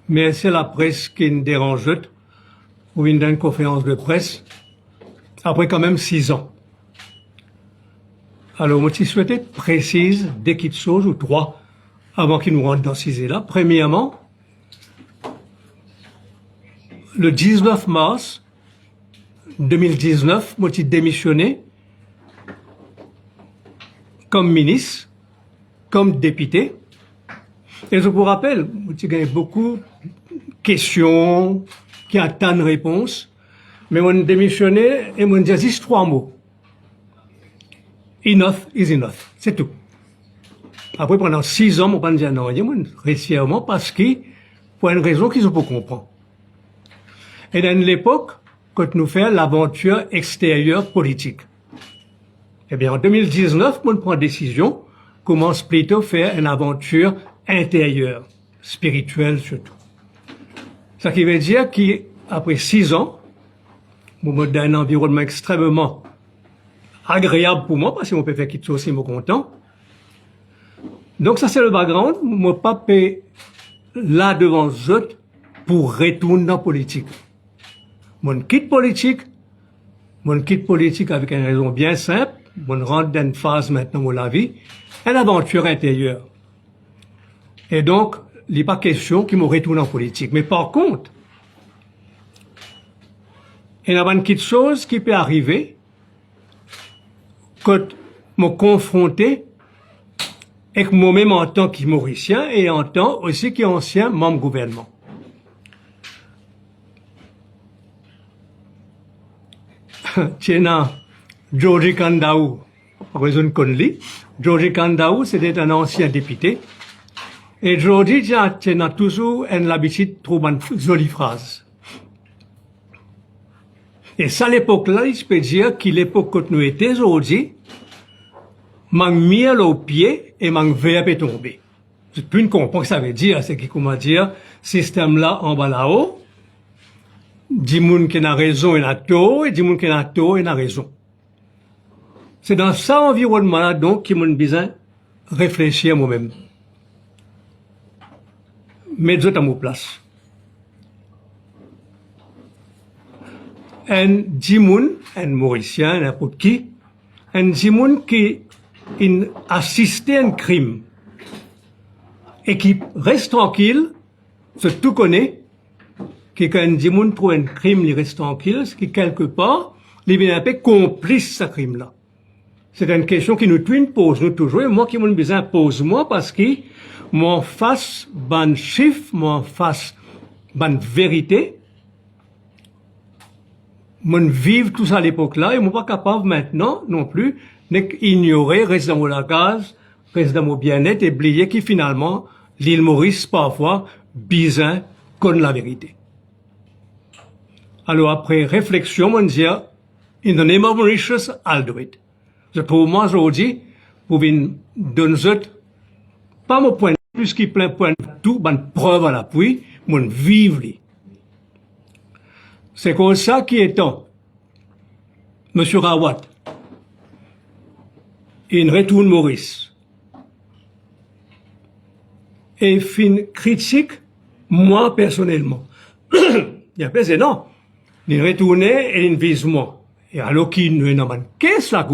mais c'est la presse qui nous dérange, ou une conférence de presse, après quand même 6 ans. Alors, moi, je souhaitais précise des petites choses ou 3 avant qu'ils nous rentrent dans ces idées-là. Premièrement, le 19 mars 2019, moi, j'ai démissionné comme ministre, comme député. Et je vous rappelle, j'ai gagné beaucoup de questions qui attendent réponse, mais on démissionné et on dit juste 3 mots. Enough is enough. C'est tout. Après, pendant 6 ans, on ne dire non, récemment, parce que, pour une raison qu'ils ont pas compris. Et dans l'époque, quand nous faisons l'aventure extérieure politique. Eh bien, en 2019, on prend décision, commence plutôt à faire une aventure intérieure, spirituelle surtout. Ça qui veut dire qu'après 6 ans, au moment d'un environnement extrêmement agréable pour moi, parce que je peux faire quelque chose si je suis content. Donc ça c'est le background, je pas payer là devant les autres pour retourner dans la politique. Je quitte politique avec une raison bien simple, je rentre dans une phase maintenant de la vie, une aventure intérieure. Et donc, il n'est pas question qu'ils me retourne en politique. Mais par contre, il y a une petite chose qui peut arriver quand je me confronté avec moi-même en tant que Mauricien et en tant aussi qu'ancien membre du gouvernement. Tiens, Georgie Kandaou, raison Conley. Georgie Kandaou, c'était un ancien député. Et Georgie, tiens, a toujours l'habitude de trouver une jolie phrase. Et ça, à l'époque-là, je peux dire qu'à l'époque où nous étions aujourd'hui, m'en mis au pied et m'en verbe tomber. Je peux ne comprendre ce que ça veut dire, c'est comment dire, système-là en bas là-haut, dit moun qui a raison et a tort, et dit moun qui a tort et a raison. C'est dans cet environnement-là, donc, qu'il m'a besoin de réfléchir moi-même. Mettre à ma place. Un dimoun, un Mauricien, n'importe qui, un dimoun qui assiste à un crime et qui reste tranquille, c'est tout connaît, que quand un dimoun trouve un crime, il reste tranquille, ce qui quelque part, il est un peu complice ce crime-là. C'est une question qui nous pose, nous toujours, et moi qui m'en besoin pose moi parce que mon face ban chiffre, mon face ban vérité, mon vive tout ça à l'époque-là, et moi pas capable maintenant non plus d'ignorer, rester dans mon lagage, rester dans mon bien-être et oublier que finalement, l'île Maurice parfois bizarre comme la vérité. Alors après réflexion, on dit, in the name of Mauritius, I'll do it. Je trouve moi aujourd'hui, pour une donner pas mon point, plus qu'il plein point tout, bonne preuve à l'appui, mon vivre. C'est comme ça qui étant, Monsieur Rawat, il retourne Maurice. Et fin critique, moi personnellement. Il a pesé non. Il retournait et il vise moi. Et alors qu'il ne n'a pas qu'est-ce là que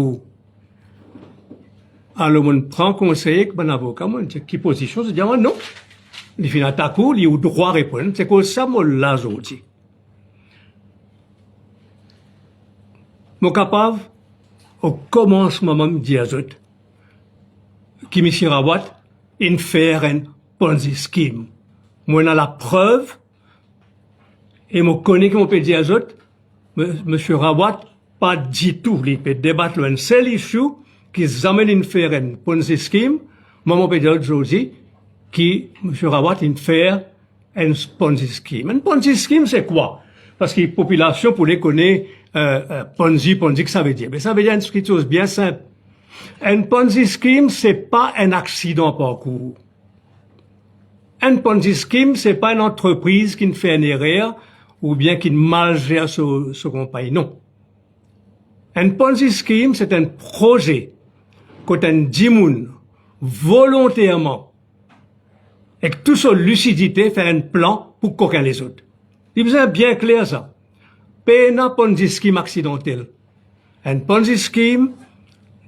alors, on prend conseil que mon avocat, on dit, qui position, je dis, non. Il fait un attaque, il a le droit à répondre. C'est comme ça, moi, là, aujourd'hui. Mon capable, au commencement, me dit à eux, qui M. Rawat, il fait un Ponzi scheme. Moi, on a la preuve, et je connais que mon peut dire à eux, M. Rawat, pas du tout, il peut débattre un seul issue, qui amènent faire un Ponzi scheme, moi, mon peut dire aujourd'hui, qui, M. Rawat, il fait un Ponzi scheme. Un Ponzi scheme, c'est quoi? Parce que la population, pour les connaître, Ponzi, que ça veut dire? Mais ça veut dire une chose bien simple. Un Ponzi scheme, c'est pas un accident parcours. Un Ponzi scheme, c'est pas une entreprise qui ne fait une erreur, ou bien qui mal gère ce compagnie. Non. Un Ponzi scheme, c'est un projet quand un dimoun volontairement avec toute sa lucidité, faire un plan pour qu'aucun les autres. Il faisait bien clair ça. Pas Ponzi scheme accidentel. Un Ponzi scheme,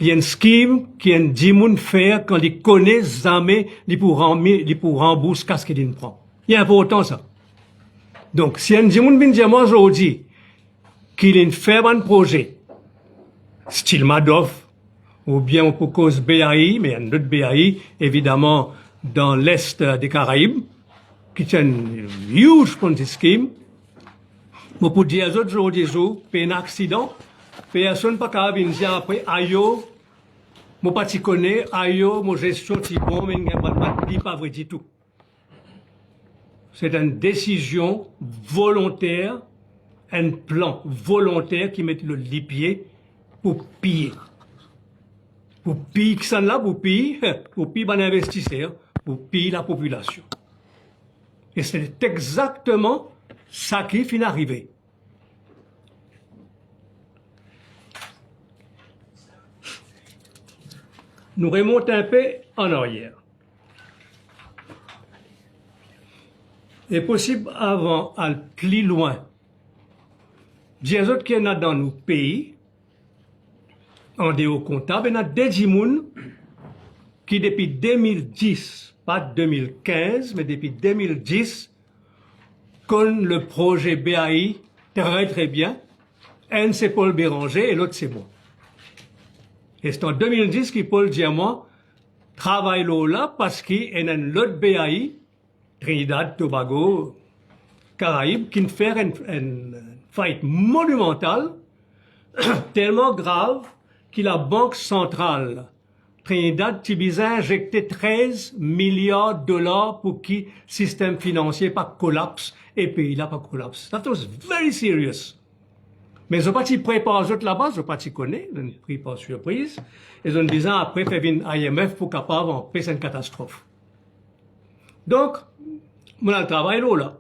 il y a un scheme qui est 10 moun faire quand il connaît jamais, il pour rembourser ce qu'il prend. Il est important ça. Donc, si un 10 moun vient dire moi aujourd'hui qu'il a fait un projet, style Madoff, ou bien pour cause BAI, mais il y a un autre BAI, évidemment, dans l'Est des Caraïbes, qui est un huge Ponzi scheme. Mais pour dire aux autres jours des jours, un accident, personne pas capable de dire après, ayo, moi pas t'y connais, ayo, mon gestion t'y bon, mais il pas vrai du tout. C'est une décision volontaire, un plan volontaire qui met le lipier pour piller. Pour piller que ça là, pour piller les investisseurs, pour piller la population. Et c'est exactement ça qui finit d'arriver. Nous remontons un peu en arrière. Et possible avant, à plus loin, des autres qui sont dans nos pays, en dehors comptable, il y a des gens qui depuis 2010, pas 2015, mais depuis 2010, connaissent le projet BAI très bien. Un c'est Paul Béranger et l'autre c'est moi. Et c'est en 2010 que Paul dit à moi, travaille là parce qu'il y a un autre BAI, Trinidad, Tobago, Caraïbes, qui fait une faillite monumentale, tellement grave que la Banque centrale Trinidad Tibiza a injecté 13 milliards de dollars pour que le système financier pas collapse et le pays là pas collapse. That was very serious. Mais ils n'ont pas préparé les autres là-bas, ils n'ont pas connaître, ils ont pris par surprise. Ils ont dit après faire une IMF pour capable en faire une catastrophe. Donc, on a le travail là.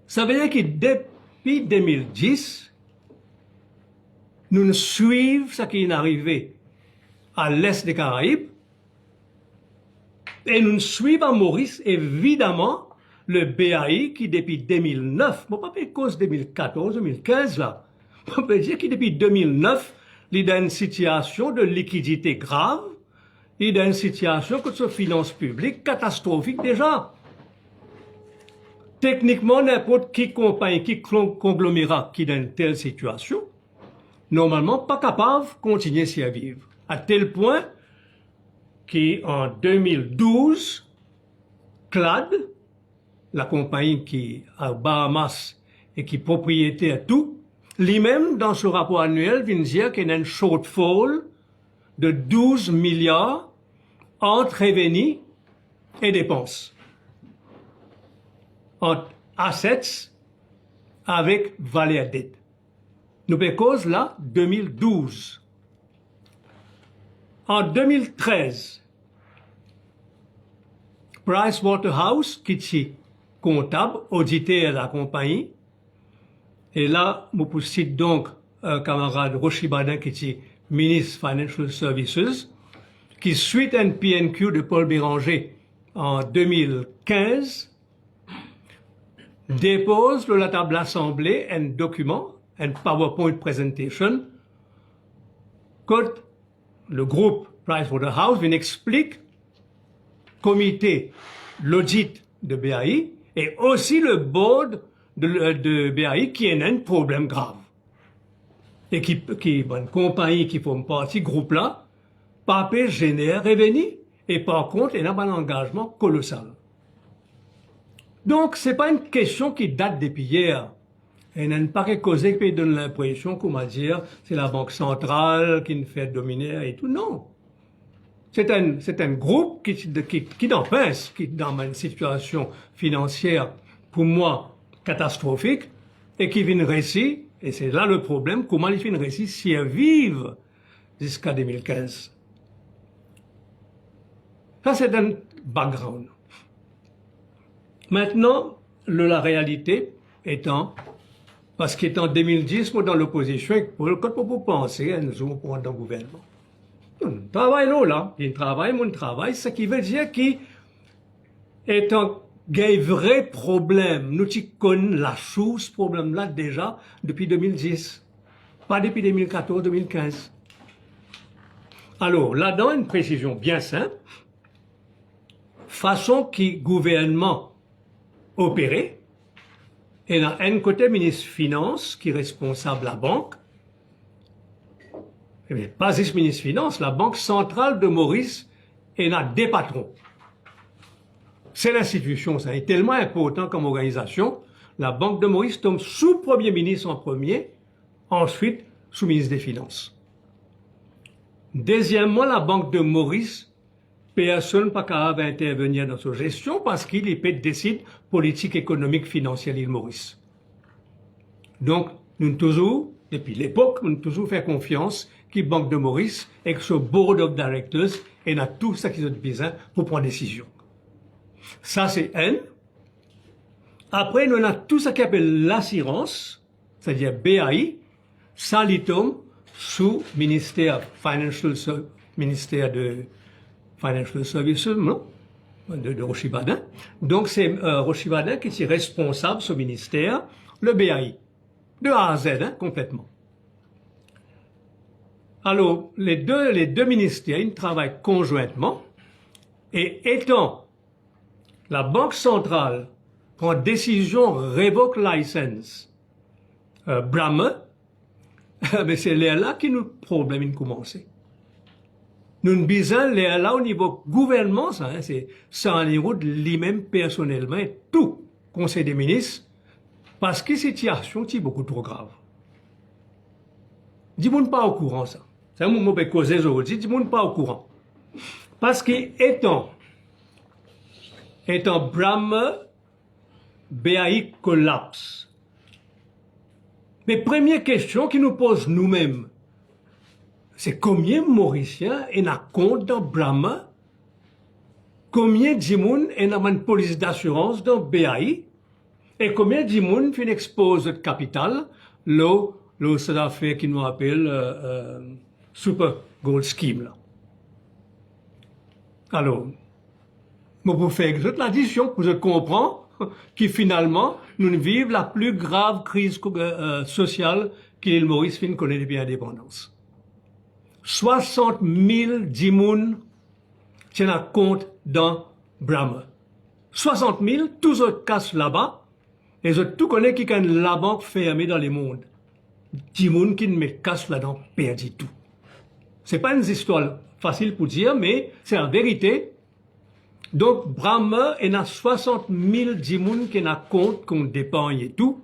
Ça veut dire que depuis 2010, nous suivons ce qui est arrivé à l'est des Caraïbes et nous suivons à Maurice, évidemment, le BAI qui depuis 2009, bon pas cause 2014, 2015 là, on peut dire que depuis 2009, il est dans une situation de liquidité grave, il est dans une situation que de finances publiques catastrophique déjà. Techniquement, n'importe qui compagnie, qui conglomérat qui est dans une telle situation, normalement pas capable de continuer à vivre. À tel point qu'en 2012, CLAD, la compagnie qui est à Bahamas et qui est propriétaire tout, lui-même, dans ce rapport annuel, vient dire qu'il y a un shortfall de 12 milliards entre revenus et dépenses. Entre assets avec valeur dette. Nous cause là 2012. En 2013, Pricewaterhouse, qui est comptable, auditeur de la compagnie, et là, je vous cite donc un camarade Rochibadin, qui est ministre Financial Services, qui suite à un PNQ de Paul Béranger en 2015, dépose sur la table d'Assemblée un document, un PowerPoint presentation, que le groupe Pricewaterhouse vient explique comité l'audit de BAI et aussi le board de BAI qui a un problème grave. Et qui une compagnie qui forme partie groupe là, pas peut générer revenu et par contre, il y a un engagement colossal. Donc, c'est pas une question qui date depuis hier. Il n'a pas causé qui donne l'impression qu'on va dire c'est la Banque centrale qui nous fait dominer et tout. Non. C'est un groupe qui n'en pince, qui est dans une situation financière, pour moi, catastrophique, et qui vient réussir, et c'est là le problème, comment ils viennent réussir si elles vivent jusqu'à 2015. Ça, c'est un background. Maintenant, la réalité étant, parce qu'étant 2010, moi, dans l'opposition, quand on peut penser, nous sommes dans le gouvernement. On travaille là, il travaille, mon travail, ce qui veut dire que étant un vrai problème, nous connaissons la source problème-là déjà depuis 2010, pas depuis 2014-2015. Alors, là-dedans, une précision bien simple, façon qui gouvernement opérait, et dans un côté ministre Finance qui est responsable de la banque, mais pas juste ministre Finance, la Banque centrale de Maurice est là des patrons. C'est l'institution, ça est tellement important comme organisation. La Banque de Maurice tombe sous Premier ministre en premier, ensuite sous ministre des Finances. Deuxièmement, la Banque de Maurice, personne pas capable d'intervenir dans sa gestion parce qu'il décide politique économique financière de l'île Maurice. Donc, nous toujours, depuis l'époque, nous toujours fait confiance que la Banque de Maurice, avec son board of directors, et a tout ça qu'ils ont besoin pour prendre décision. Ça, c'est un. Après, nous avons tout ce qu'on appelle l'assurance, c'est-à-dire BAI, ça lui tombe sous ministère de Financial Services, non? De Rochibadin. Donc, c'est Rochibadin qui est responsable de ce ministère, le BAI. De A à Z, hein, complètement. Alors, les deux ministères, ils travaillent conjointement, et étant la Banque centrale prend décision revoke license Brammer, mais c'est là qui nous problème commence. Nous besoin là au niveau gouvernement, ça, hein, c'est ça au niveau de lui-même personnellement et tout conseil des ministres, parce que la situation est beaucoup trop grave. Dis-moi pas au courant ça. C'est un moment pour causer aujourd'hui, dis-moi pas au courant. Parce que étant Brammer, BAI collapse. Mais première question qui nous pose nous-mêmes, c'est combien de Mauriciens en a compte dans Brammer? Combien de gens en a une police d'assurance dans BAI? Et combien de gens fin expose de capital, là, c'est l'affaire qui nous appelle Super Gold Scheme, là. Alors, pour faire l'addition, vous comprenez que finalement, nous vivons la plus grave crise sociale que l'île Maurice connaît depuis l'indépendance. 60 000 dimoun tiennent à compte dans Brammer. 60 000, tous autres cassent là-bas, et je tout connais qui quand la banque fermée dans le monde. Dimoun qui ne me casse là-dedans, perdu tout. C'est pas une histoire facile pour dire, mais c'est la vérité. Donc, Brammer, il y a 60 000 dimoun qui n'a compte qu'on dépend et tout,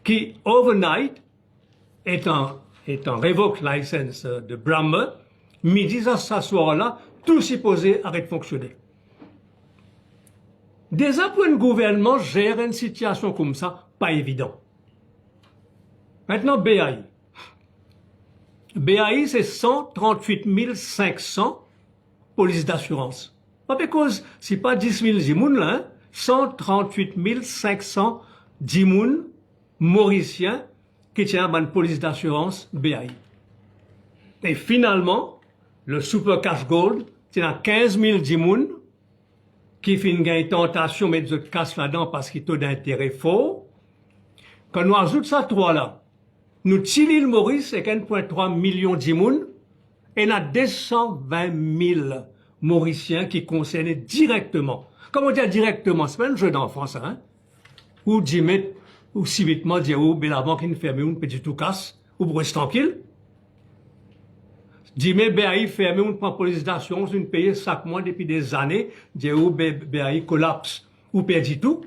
qui, overnight, étant revoke license de Brammer, midi à ce soir-là, tout supposé arrête de fonctionner. Déjà, pour un gouvernement, gérer une situation comme ça, pas évident. Maintenant, BAI. BAI, c'est 138 500 polices d'assurance. Pas parce que c'est pas 10 000 dimoun là, hein? 138 500 dimoun mauriciens qui tiennent à une police d'assurance BAI. Et finalement, le Super Cash Gold tient à 15 000 dimoun qui finissent une tentation de mettre de casse là-dedans parce qu'il y a taux d'intérêt fort. Quand nous ajoutons ça trois là, nous tirons l'île Maurice avec 1,3 million de dimoun et on a 220 000 Mauriciens qui concernent directement. Comment dire directement? C'est pas un jeu d'enfant, ça, hein? Ou d'y mettre, ou subitement dire, oh, ben la banque est fermée, une petite tout casse, ou pour rester tranquille. D'y mettre BAI fermé, on prend police d'assurance, une paye chaque mois depuis des années, dire, oh, BAI collapse, ou perdit tout.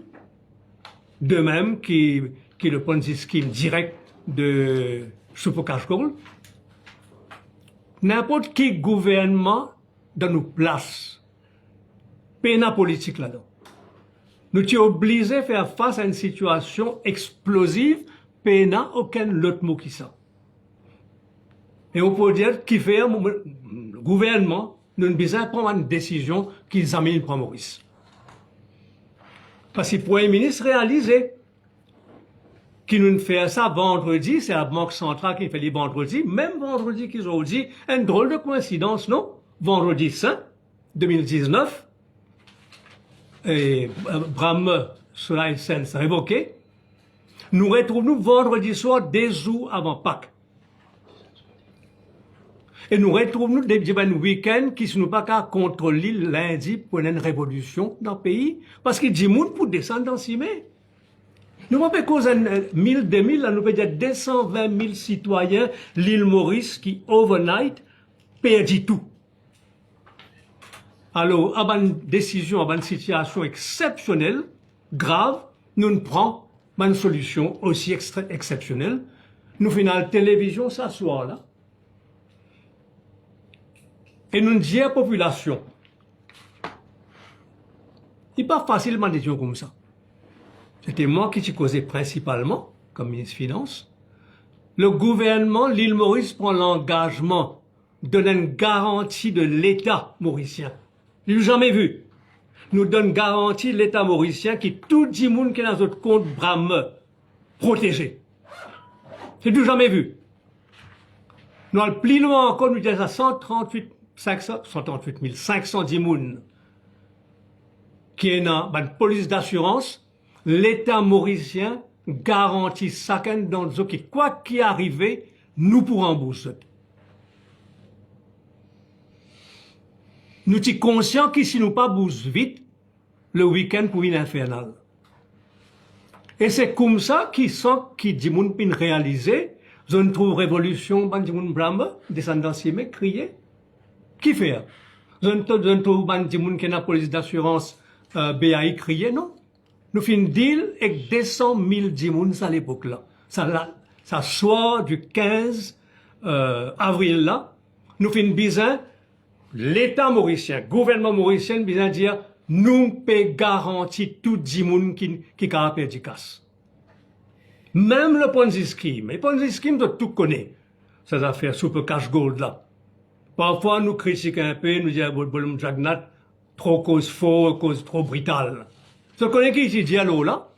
De même, qui le Ponzi scheme direct de Super Cash Gold. N'importe quel gouvernement dans nos places, pénal politique là-dedans. Nous sommes obligés de faire face à une situation explosive, pénal aucun autre mot qui ça. Et on peut dire qu'il fait le gouvernement, nous avons besoin de prendre une décision qu'ils amènent pour Maurice. Parce que le Premier ministre réalisait qui nous fait ça vendredi, c'est la Banque centrale qui fait les vendredis, même vendredi qu'ils ont dit, une drôle de coïncidence, non? Vendredi saint, 2019, Brahme sur la licence révoquée, nous retrouvons vendredi soir, des jours avant Pâques. Et nous retrouvons des week-ends qui ne sont pas qu'à contrôler lundi pour une révolution dans le pays, parce qu'il dit moun pour descendre dans Simé. Nous avons fait cause 1000, 2000, là, nous avons dire 220 000 citoyens, l'île Maurice, qui, overnight, perdit tout. Alors, à une décision, à une situation exceptionnelle, grave, nous ne prenons pas une solution aussi exceptionnelle. Nous faisons la télévision s'asseoir là. Et nous disons à la population, il n'est pas facilement des gens comme ça. C'était moi qui t'y causais principalement, comme ministre des Finances. Le gouvernement, l'île Maurice, prend l'engagement de donner une garantie de l'État mauricien. Il n'a jamais vu. Nous donne garantie de l'État mauricien qui tout le monde qui est dans notre compte Brahme protégé. C'est tout jamais vu. Nous allons plus loin encore, nous disons à 138 510 moun qui est dans la police d'assurance, l'État mauricien garantit chacun d'entre eux qui, quoi qu'il arrive, nous pourrons rembourser. Nous sommes conscients que si nous pas bougons vite, le week-end pour une infernal. Et c'est comme ça qu'ils sont, qui dit moun pin réaliser, zone trouve révolution, ban di moun Brahme, descendant Simé, crier. Qui fait? Zone trouve ban di moun qui na police d'assurance, BAI crier, non? Nous fin deal avec 200 000 djimouns à l'époque là. Ça soir du 15 avril là, nous fin bizarre, l'État mauricien, gouvernement mauricien, bizarre dire, nous peut garantir tout djimoun qui a perdu casse. Même le Ponzi scheme. Le Ponzi scheme, tout connaît. Ces affaires super cash gold là. Parfois, nous critiquons un peu, nous disons, bolum jagnat, trop cause faux, cause trop brutale. Vous connaissez qui dit allô là?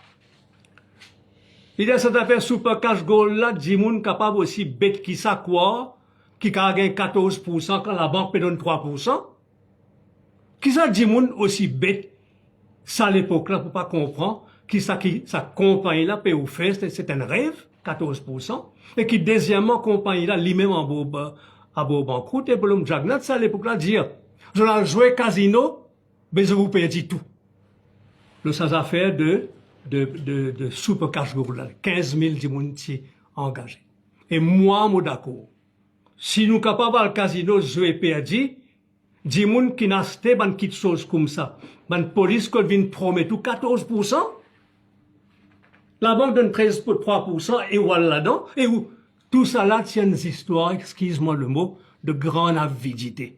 Il y a cette affaire super cash gold là, djimoun capable aussi bête qui ça quoi, qui a gagné 14% quand la banque peut donner 3%. Qui ça djimoun aussi bête, ça à l'époque là, pour pas comprendre, sa compagnie là peut vous faire, c'est un rêve, 14%, et qui deuxièmement compagnie là, lui-même en beau banqueroute, et pour l'homme jagnat, ça à l'époque là, dire, je l'ai joué casino, mais je vous perdis tout. Le sans affaire de super cash gold là, 15 000 djimoun engagés. Et moi, d'accord. Si nous capables le casino, jouer perdu, djimoun qui n'a acheté ban quelque chose comme ça, ban police qui vient promettre tout 14%, la banque donne 13,3% et voilà là-dedans, et où tout ça là tient des histoires, excuse-moi le mot, de grande avidité,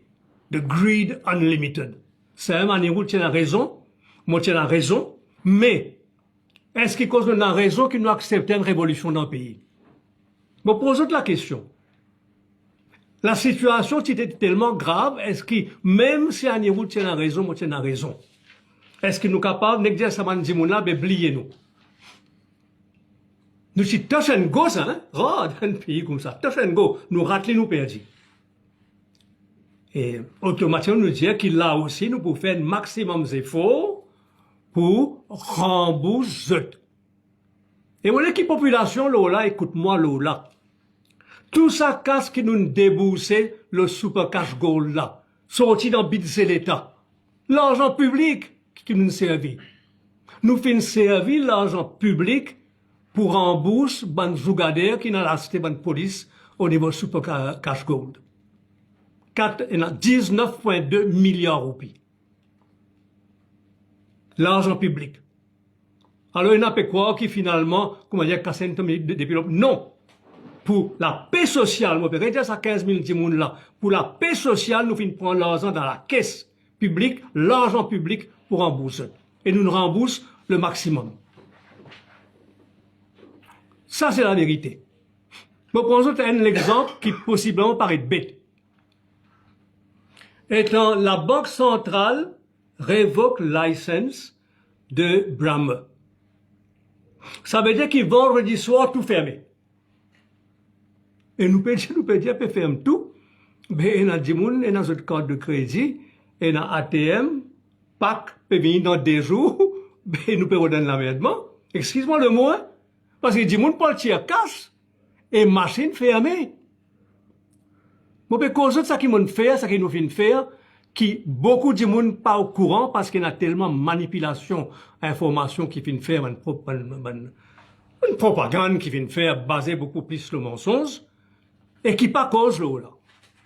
de greed unlimited. C'est un manière tient la raison, moi tiens la raison, mais est-ce qu'il cause la raison qu'il nous accepte une révolution dans le pays? Bon, pose la question. La situation était tellement grave, est-ce que, même si un niveau tient la raison, moi tiens la raison, est-ce que nous sommes capables de dire ça m'a dit là, ben, oubliez nous. Nous sommes touch and go, ça, hein? Dans un pays comme ça, touch and go, nous ratons, nous perdons. Et automatiquement, nous disons qu'il là aussi, nous pouvons faire un maximum d'efforts pour rembourser. Et voilà qui population, là, écoute-moi, là. Tout ça casse qui nous déboursait le super cash gold là, sorti dans budget l'État. L'argent public qui nous servit. Nous faisons servir l'argent public pour rembourser ban jougadère qui n'a acheté ban police au niveau super cash gold. 19,2 milliards de roupies. L'argent public. Alors, il n'a pas quoi qui finalement, comment dire, casse depuis non. Pour la paix sociale, moi, je vais dire ça 15 000 djimoun là. Pour la paix sociale, nous finissons prendre l'argent dans la caisse publique, l'argent public pour rembourser. Et nous remboursons le maximum. Ça, c'est la vérité. Je prends un exemple qui possiblement paraît bête. Étant la Banque centrale révoque licence de Brahme. Ça veut dire qu'il vendredi soir tout fermé. Et nous peut faire tout, mais il y a des gens, il y a notre carte de crédit, il y a ATM, Pâques peut venir dans 2 jours, ben, nous pouvons donner l'amendement. Excuse-moi le mot, hein? Parce que du monde pas le tir casse, et machine fermée. Moi, peut cause de ça qui m'ont fait, ça qui nous fait faire, qui beaucoup de monde pas au courant parce qu'il y a tellement de manipulation, information qui viennent faire une propagande qui vient faire baser beaucoup plus sur le mensonge et qui pas cause là.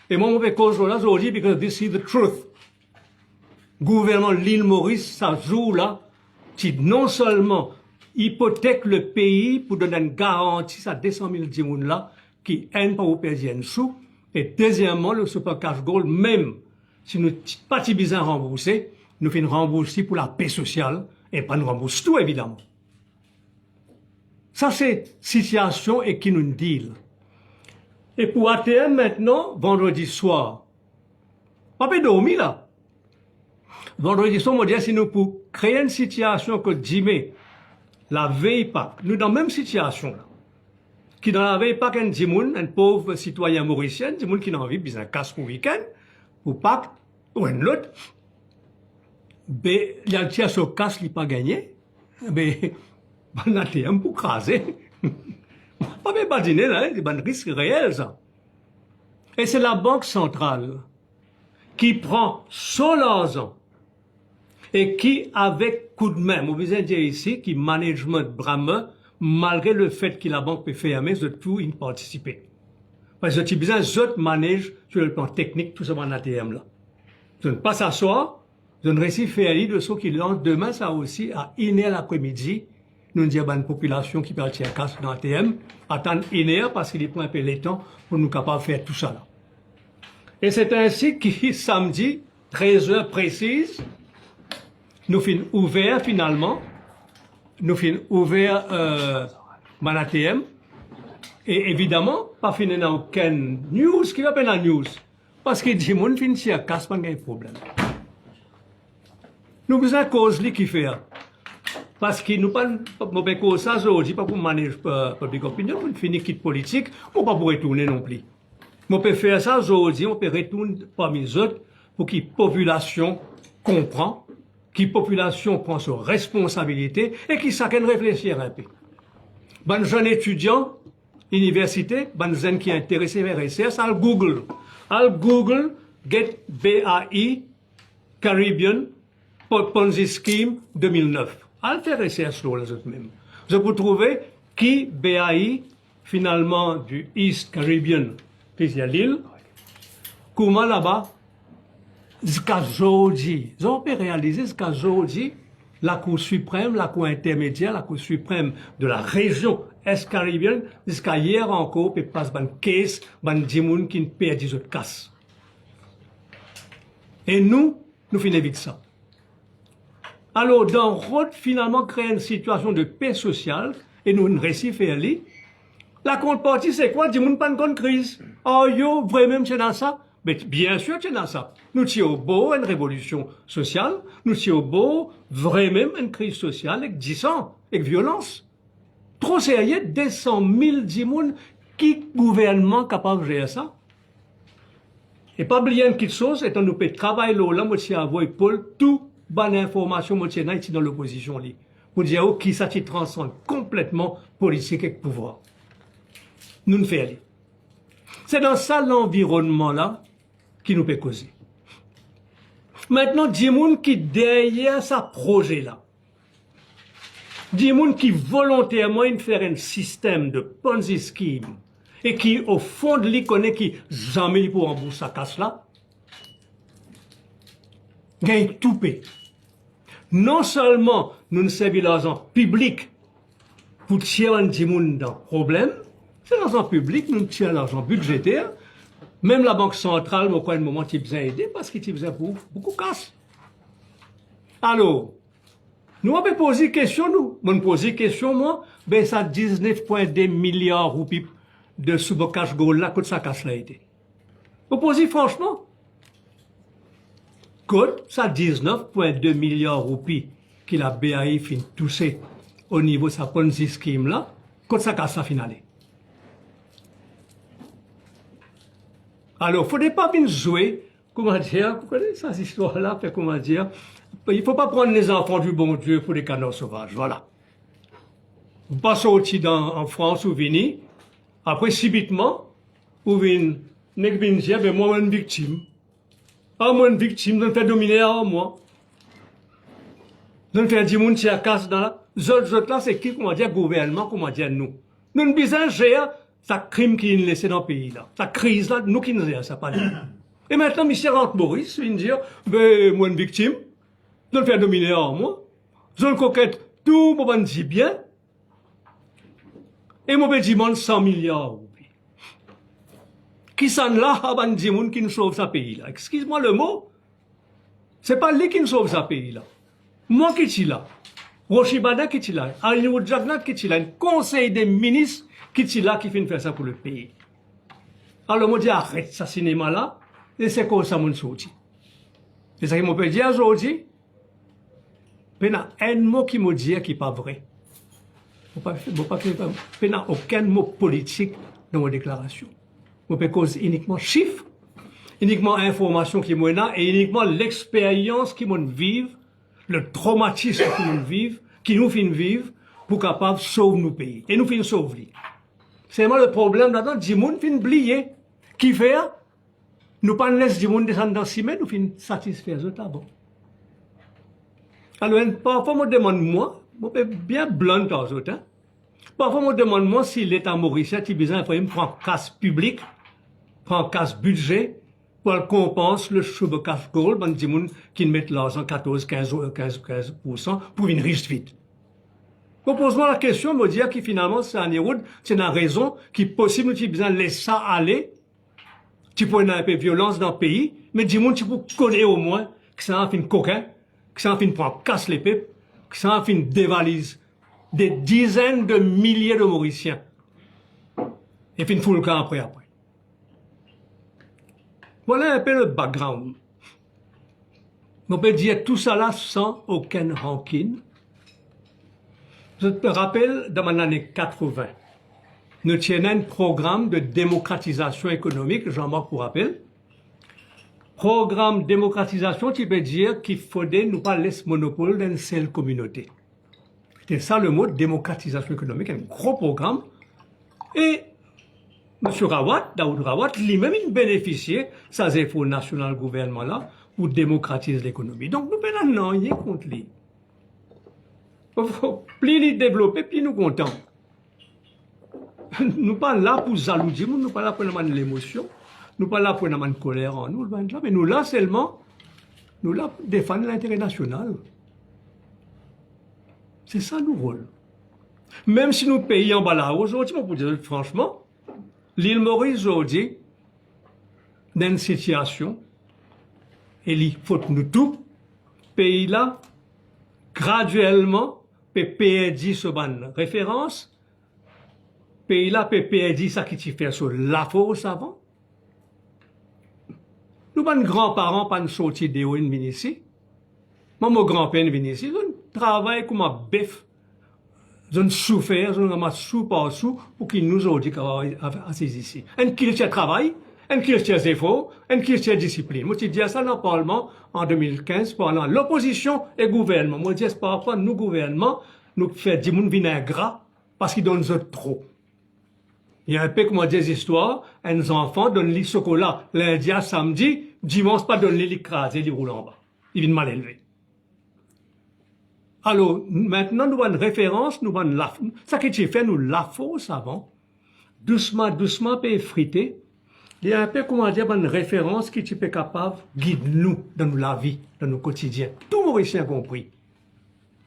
Et moi, je cause là, je dis because this is the truth. Gouvernement l'île Maurice, ça joue là, qui non seulement hypothèque le pays pour donner une garantie à 200 000 dimoun là, qui aiment pas au perdre un sou, et deuxièmement, le super cash gold, même si nous pas besoin rembourser, nous faisons rembourser pour la paix sociale, et pas nous rembourser tout, évidemment. Ça, c'est situation et qui nous deal. Et pour ATM maintenant, vendredi soir, pas peut dormir là. Vendredi soir, on dit, si nous pour créer une situation que Jimé, la veille pas, nous dans la même situation là, qui dans la veille pas qu'un Dimoun, un pauvre citoyen mauricien, Dimoun qui n'a envie de bien casse pour week-end, ou Pâques, ou un autre, ben, il y a le tiers sur casse, il pas gagné, ben, on a un pour craser. Pas bien pas dîner là, c'est un risque réel ça. Et c'est la Banque centrale qui prend son argent et qui, avec coup de main, on besoin dire ici, qui management brameux, malgré le fait que la banque peut fermer, de tout y participer. Parce que tu as besoin d'autres manèges sur le plan technique, tout ça en ATM là. Je ne pas s'asseoir, je ne réussis faire de ceux qui lancent demain, ça aussi, à 1h l'après-midi, nous disons à une population qui peut tirer casse dans l'ATM, attendre 1h parce qu'il prend un peu le temps pour nous capables de faire tout ça là. Et c'est ainsi que samedi, 13h précise, nous finissons ouvert finalement, nous finissons ouvert mon ATM, et évidemment, pas fini dans aucune news, qui va pas la news, parce que dit mon fin si à casse pas de problème. Nous besoin cause li qui fait, parce que nous pas mauvais cause ça aujourd'hui pas pour manager public opinion, on finit quitte politique, on pas pour retourner non plus. On peut faire ça aujourd'hui, on peut retourner parmi les autres pour que la population comprend, que la population prend ses responsabilités et qui chacun réfléchir un peu. Ben jeune étudiant, université, ben jeune qui est intéressé vers recherche, al Google, get BAI, Caribbean, Ponzi Scheme 2009. Al faire recherche sur les autres mêmes. Je peux trouver qui BAI, finalement, du East Caribbean, puis il y a l'île, comment là-bas, jusqu'à aujourd'hui, on peut réaliser jusqu'à aujourd'hui, la Cour suprême, la Cour intermédiaire, la Cour suprême de la région Est-Caribéenne, jusqu'à hier encore, peut passer ban case, ban dimoun qui ne perd 10 autres casses. Et nous finissons avec ça. Alors, dans Rhodes, finalement, créer une situation de paix sociale, et nous ne réussissons faire li. La contrepartie, c'est quoi? Dimoun pas une crise. Oh yo, vraiment, c'est dans ça? Mais bien sûr, c'est dans ça. Nous sommes au beau une révolution sociale, nous sommes au beau vraiment une crise sociale avec 10 ans, avec violence. Trop sérieux, 200 000 dimoun, qui gouvernement capable de gérer ça? Et pas oublier une petite chose, étant nous peut travailler là, moi, si avoir Paul, tout bonne information, moi, ici dans l'opposition, li. Pour dire, oh, qui ça, qui transcende complètement politique et pouvoir. Nous ne faisons rien. C'est dans ça l'environnement-là qui nous peut causer. Maintenant, Dimoun qui derrière sa projet-là, Dimoun qui volontairement faire un système de Ponzi scheme et qui au fond de lui connaît qui jamais pour rembourser sa casse-là, gagne tout paix. Non seulement nous ne servons l'argent public pour tirer un Dimoun dans le problème, c'est l'argent public, nous tirons l'argent budgétaire. Même la Banque centrale, au coin de moment, tu as besoin d'aider parce que tu as besoin pour beaucoup de casse. Alors, nous avons posé question, nous. On posé question, moi, ben, ça 19,2 milliards de roupies de sous-bocage gold là, que ça casse là été. Vous posez franchement. Côte, ça 19,2 milliards de roupies que la BAI fin toucher au niveau de sa Ponzi scheme là, côte ça casse ça finale. Alors, faudrait pas bien jouer, comment dire, vous connaissez cette histoire-là, comment dire, il faut pas prendre les enfants du bon Dieu pour des canards sauvages, voilà. Vous pas sorti en France ou vini, après subitement, ou vin, nek vin dire, ben moi, une victime. Ah, moi, une victime, je me fais dominer à moi. Je me fais dire, moun, si à casse dans la, autres là, c'est qui, comment dire, gouvernement, comment dire, nous. Nous, nous, besoin gérer, ça crime qui est laissé dans le pays, là. Ça crise, là, nous qui nous gérons, ça pas nous. Et maintenant, monsieur rentre Maurice, il dit, ben, moi, une victime, je me fais dominer à moi. Je le coquette, tout, moi, je dis bien. Et moi, je demande 100 milliards. Qui s'en là, à dit moun qui nous sauve sa pays là. Excuse-moi le mot. C'est pas lui qui nous sauve sa pays là. Moi qui suis là. Rochibada qui est là. Aliou Jagnat qui est là. Un conseil des ministres qui est là qui fait faire ça pour le pays. Alors, moi, je dis arrête ce cinéma là. Et c'est comme ça mon sorti. C'est ça qui m'a dit aujourd'hui. Il y a un mot qui me dit qui n'est pas vrai. Il n'y a aucun mot politique dans mon déclaration. Je peux cause uniquement chiffres, uniquement information qui m'ont là et uniquement l'expérience qui m'ont vivre, le traumatisme qui m'ont vivre, qui nous fait vivre pour capable sauver nos pays. Et nous finissons sauver. C'est moi le problème là-dedans, du monde fin oublier. Qui fait? Nous pas laisser du monde descendre dans 6 mètres, nous fin satisfaire eux d'abord. Alors, parfois, on me demande moi, je peux bien blanc aux autres, hein. Parfois, on me demande moi si l'État mauricien, il besoin de prendre casse publique, prend casse budget, pour compenser le cheveu cash gold, ben, des gens qui mettent l'argent 14-15% pour une riche vite. Pose-moi la question, me dire que finalement, c'est un éroud, c'est une raison qui est possible, tu besoin de laisser ça aller, tu peux avoir un peu de violence dans le pays, mais dis-moi, tu peux connaître au moins que ça en fin coquin, que ça en fin prend casse les pipes, que ça en fin dévalise des dizaines de milliers de Mauriciens. Et fin fout le camp après. Voilà un peu le background. On peut dire tout ça là sans aucune rancune. Je te rappelle, dans mon année 80, nous tenions un programme de démocratisation économique, Jean-Marc vous rappelle. Programme de démocratisation, tu peux dire qu'il faudrait nous pas laisser monopole d'une seule communauté. C'est ça le mot démocratisation économique, un gros programme. Et M. Rawat, Daoud Rawat, lui-même, il bénéficiait, ça c'est pour le national gouvernement là, pour démocratiser l'économie. Donc, nous ne pouvons rien contre lui. Plus il développer, plus nous contents. Nous ne pas là pour jalousie, nous ne pas là pour l'émotion, nous ne pas là pour une colère en nous, mais nous là seulement, nous là pour défendre l'intérêt national. C'est ça nous rôle. Même si nous payons en bas là, aujourd'hui, pour dire franchement, l'île Maurice aujourd'hui, dans une situation, et il faut nous tout, pays là, graduellement, PPD ce ban référence, pays là, PPD ça qui t'y fait sur la force avant. Nous, ban grands-parents, pas nous sortir de où ils viennent ici. Moi, mon grand-père vient ici, je travaille comme un bœuf. Je souffert, je ramasse sous par sous pour qu'ils nous ont dit assis ici. Un culture travail, un culture effort, un culture discipline. Moi, je dis ça dans le Parlement en 2015 pendant l'opposition et le gouvernement. Moi, je dis parfois, nous, gouvernement, nous faisons des gens vinaigres parce qu'ils donnent trop. Il y a un peu comme des histoires, un enfant donne le chocolat lundi à samedi, dimanche pas donne l'écrasé, il roule en bas. Il vient mal élevé. Alors, maintenant, nous avons une référence, nous avons la, ça que tu fais, nous la fausse avant. Doucement, doucement, peut effriter. Il y a un peu, comment dire, une référence qui tu peux capable, guide nous dans la vie, dans nos quotidiens. Tout Mauricien compris.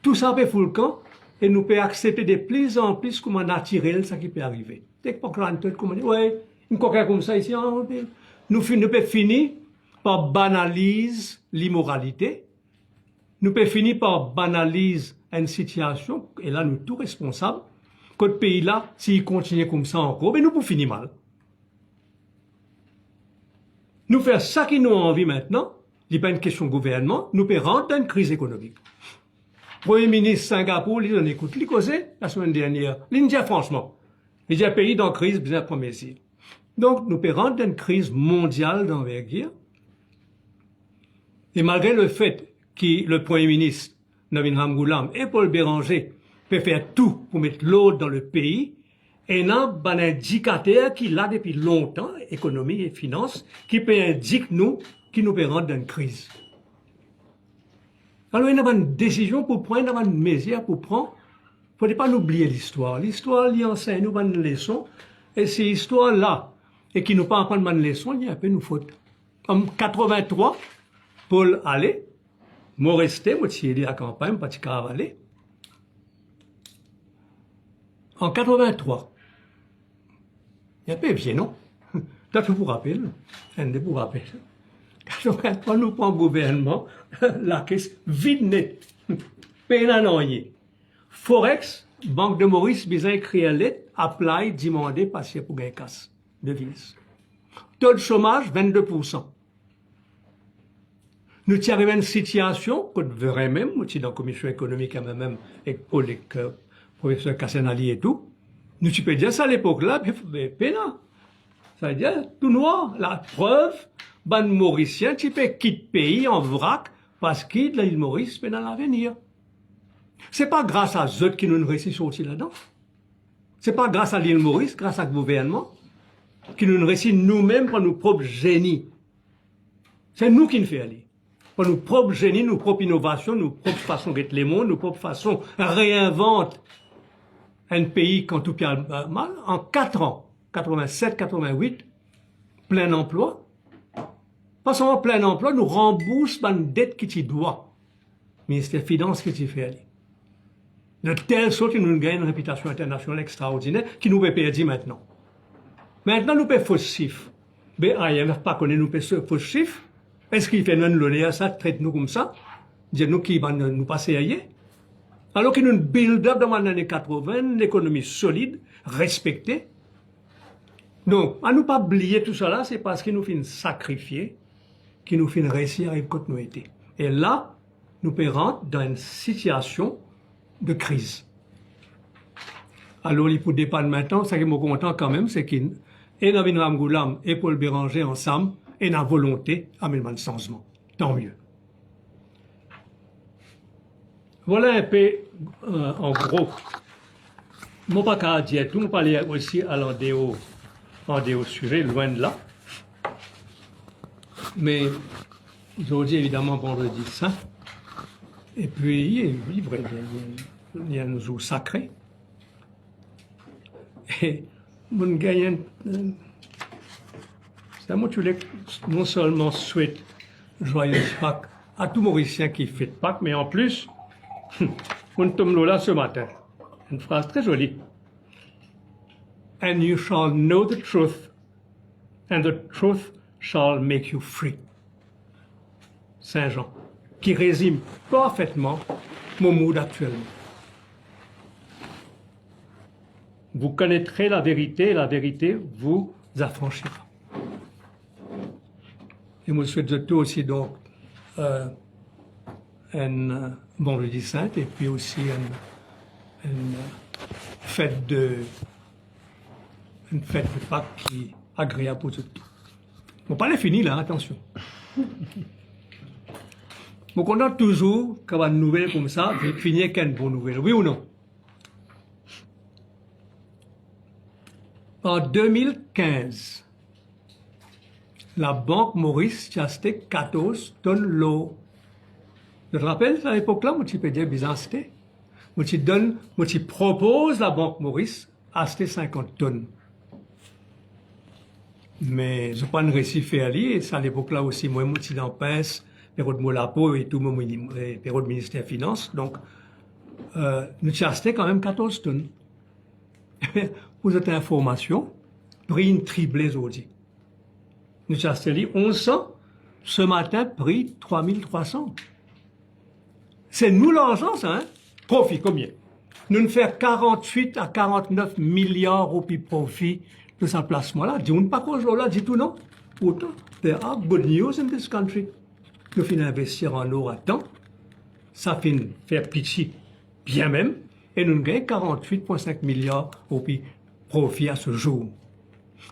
Tout ça peut foutre le camp, et nous pouvons accepter de plus en plus comment naturel, ça qui peut arriver. Dès que pas tête, comment dire, ouais, une coquille comme ça ici, nous pouvons finir par banaliser l'immoralité. Nous pouvons finir par banaliser une situation, et là, nous sommes tous responsables, que le pays là, s'il continue comme ça encore, ben nous pouvons finir mal. Nous faire ça qui nous a envie maintenant, il n'est pas une question de gouvernement, nous pouvons rentrer dans une crise économique. Premier ministre Singapour, il en écoute, il causait la semaine dernière, il dit franchement, il dit un pays dans crise, bien premier signe. Donc, nous pouvons rentrer dans une crise mondiale d'envergure, et malgré le fait qui le Premier ministre, Navin Ramgoolam et Paul Béranger, peuvent faire tout pour mettre l'ordre dans le pays, et il y a un indicateur qui est là depuis longtemps, économie et finances, qui peut indiquer nous, qui nous peut rendre dans une crise. Alors, il y a une décision pour prendre, il y a une mesure pour prendre. Il ne faut pas oublier l'histoire. L'histoire, il enseigne nous une leçon, et c'est l'histoire-là, et qui nous pas apprendre une leçon, il y a un peu nous faute. En 83, Paul allait, moi resté, moi suis allé à la campagne, pas de cavaler. En 83, il y a un peu vieux, non? T'as tout pour rappeler, un de pour rappeler. 83, nous prenons le gouvernement, la caisse vide net, peine à noyer. Forex, Banque de Maurice, besoin d'écrire lettre, apply, demander, passer pour gagner casse, devise. Taux de chômage, 22%. Nous y arrivons à une situation, que nous verrons même, nous sommes dans la commission économique, même, avec le professeur Kassenali et tout, nous tu peux dire ça à l'époque-là, mais pénal. Ça veut dire, tout noir, la preuve, ban Mauricien, tu peux quitter le pays en vrac, parce qu'il de l'île Maurice, mais dans l'avenir. C'est pas grâce à eux qui nous réussissons aussi là-dedans. C'est pas grâce à l'île Maurice, grâce à le gouvernement, qui nous réussissons nous-mêmes par nos propres génies. C'est nous qui nous faisons aller. Par nos propres génies, nos propres innovations, nos propres façons d'être les mondes, nos propres façons réinventent un pays quand tout vient mal. En 4 ans, 87, 88, plein emploi. Pas seulement plein emploi, nous remboursons une dette qui t'y doit. Ministère des Finances qui t'y fait aller. De telle sorte que nous gagnons une réputation internationale extraordinaire qui nous peut perdre maintenant. Maintenant, nous payons faux chiffres. Mais IMF pas connaît nous payons faux chiffres. Est-ce qu'il fait nous l'honneur ça, traite nous comme ça? Dire nous qui va nous passer ailleurs? Alors que nous build-up dans les années 80, une économie solide, respectée. Donc, à nous pas oublier tout cela, c'est parce qu'il nous fait sacrifier, qu'il nous fait réussir à quand nous étions. Et là, nous pouvons rentrer dans une situation de crise. Alors, il faut dépendre maintenant, ce qui est content quand même, c'est qu'il et Navin Ramgoolam et Paul Béranger ensemble, et la volonté à mettre un changement. Tant mieux. Voilà un peu, en gros. Mon pas qu'à dire tout, on parlait aussi à l'endéo sujet, loin de là. Mais, aujourd'hui, évidemment, vendredi saint. Et puis, il y a un jour sacré. Et, mon gagnant, c'est à moi que non seulement souhaite joyeuse Pâques à tout Mauricien qui fait Pâques, mais en plus, on tombe là ce matin. Une phrase très jolie. And you shall know the truth, and the truth shall make you free. Saint Jean, qui résume parfaitement mon mood actuellement. Vous connaîtrez la vérité vous affranchira. Et moi, je souhaite de tout aussi donc un vendredi saint et puis aussi une fête de Pâques qui est agréable pour tout. Bon, pas les fini là, attention. Bon, on a toujours, quand on a une nouvelle comme ça, je vais finir avec une bonne nouvelle, oui ou non? En 2015, la Banque Maurice a acheté 14 tonnes d'eau. Je te rappelle, à l'époque-là, moi, tu peux dire bizarre, c'était. Moi, tu proposes la Banque Maurice acheter 50 tonnes. Mais je n'ai pas de récit fait à lire, et ça, à l'époque-là aussi, moi, je suis dans pince, période de Molapo et tout, période de ministère des Finances. Donc, nous avons acheté quand même 14 tonnes. Pour cette information, prix triplé aujourd'hui. Nous avons acheté 1100, ce matin, prix 3300. C'est nous l'argent, ça, hein? Profit, combien? Nous nous faisons 48 à 49 milliards au profit de ce placement-là. Dis-nous pas quoi, là, dis tout non. Pourtant, there are good news in this country. Nous finissons investir en or à temps. Ça finit faire pitchy, bien même. Et nous gagnons 48,5 milliards au profit à ce jour.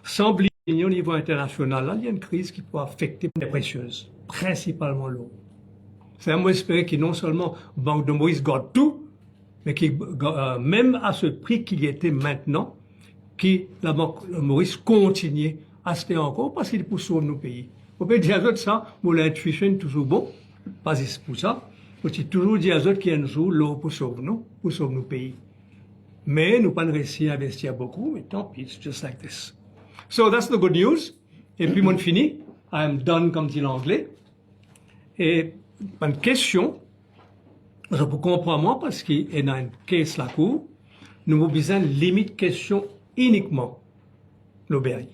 Sans oublier au niveau international, là, il y a une crise qui peut affecter les précieuses, principalement l'eau. C'est à moi espérer que non seulement Banque de Maurice garde tout, mais qui même à ce prix qu'il y était maintenant, que la Banque de Maurice continue à se faire encore parce qu'il est pour sauver nos pays. On peut dire à ça, mon l'intuition est toujours bon, pas juste pour ça. On peut toujours dire à qu'il y a un jour l'eau pour sauver nos pays. Mais nous pas réussi à investir beaucoup, mais tant pis, it's just like this. So that's the good news. Et puis, mon fini. I am done, comme dit l'anglais. Et, une question, je peux comprendre moi, parce qu'il y a une caisse la cour, nous avons besoin de limite question uniquement, le BAI.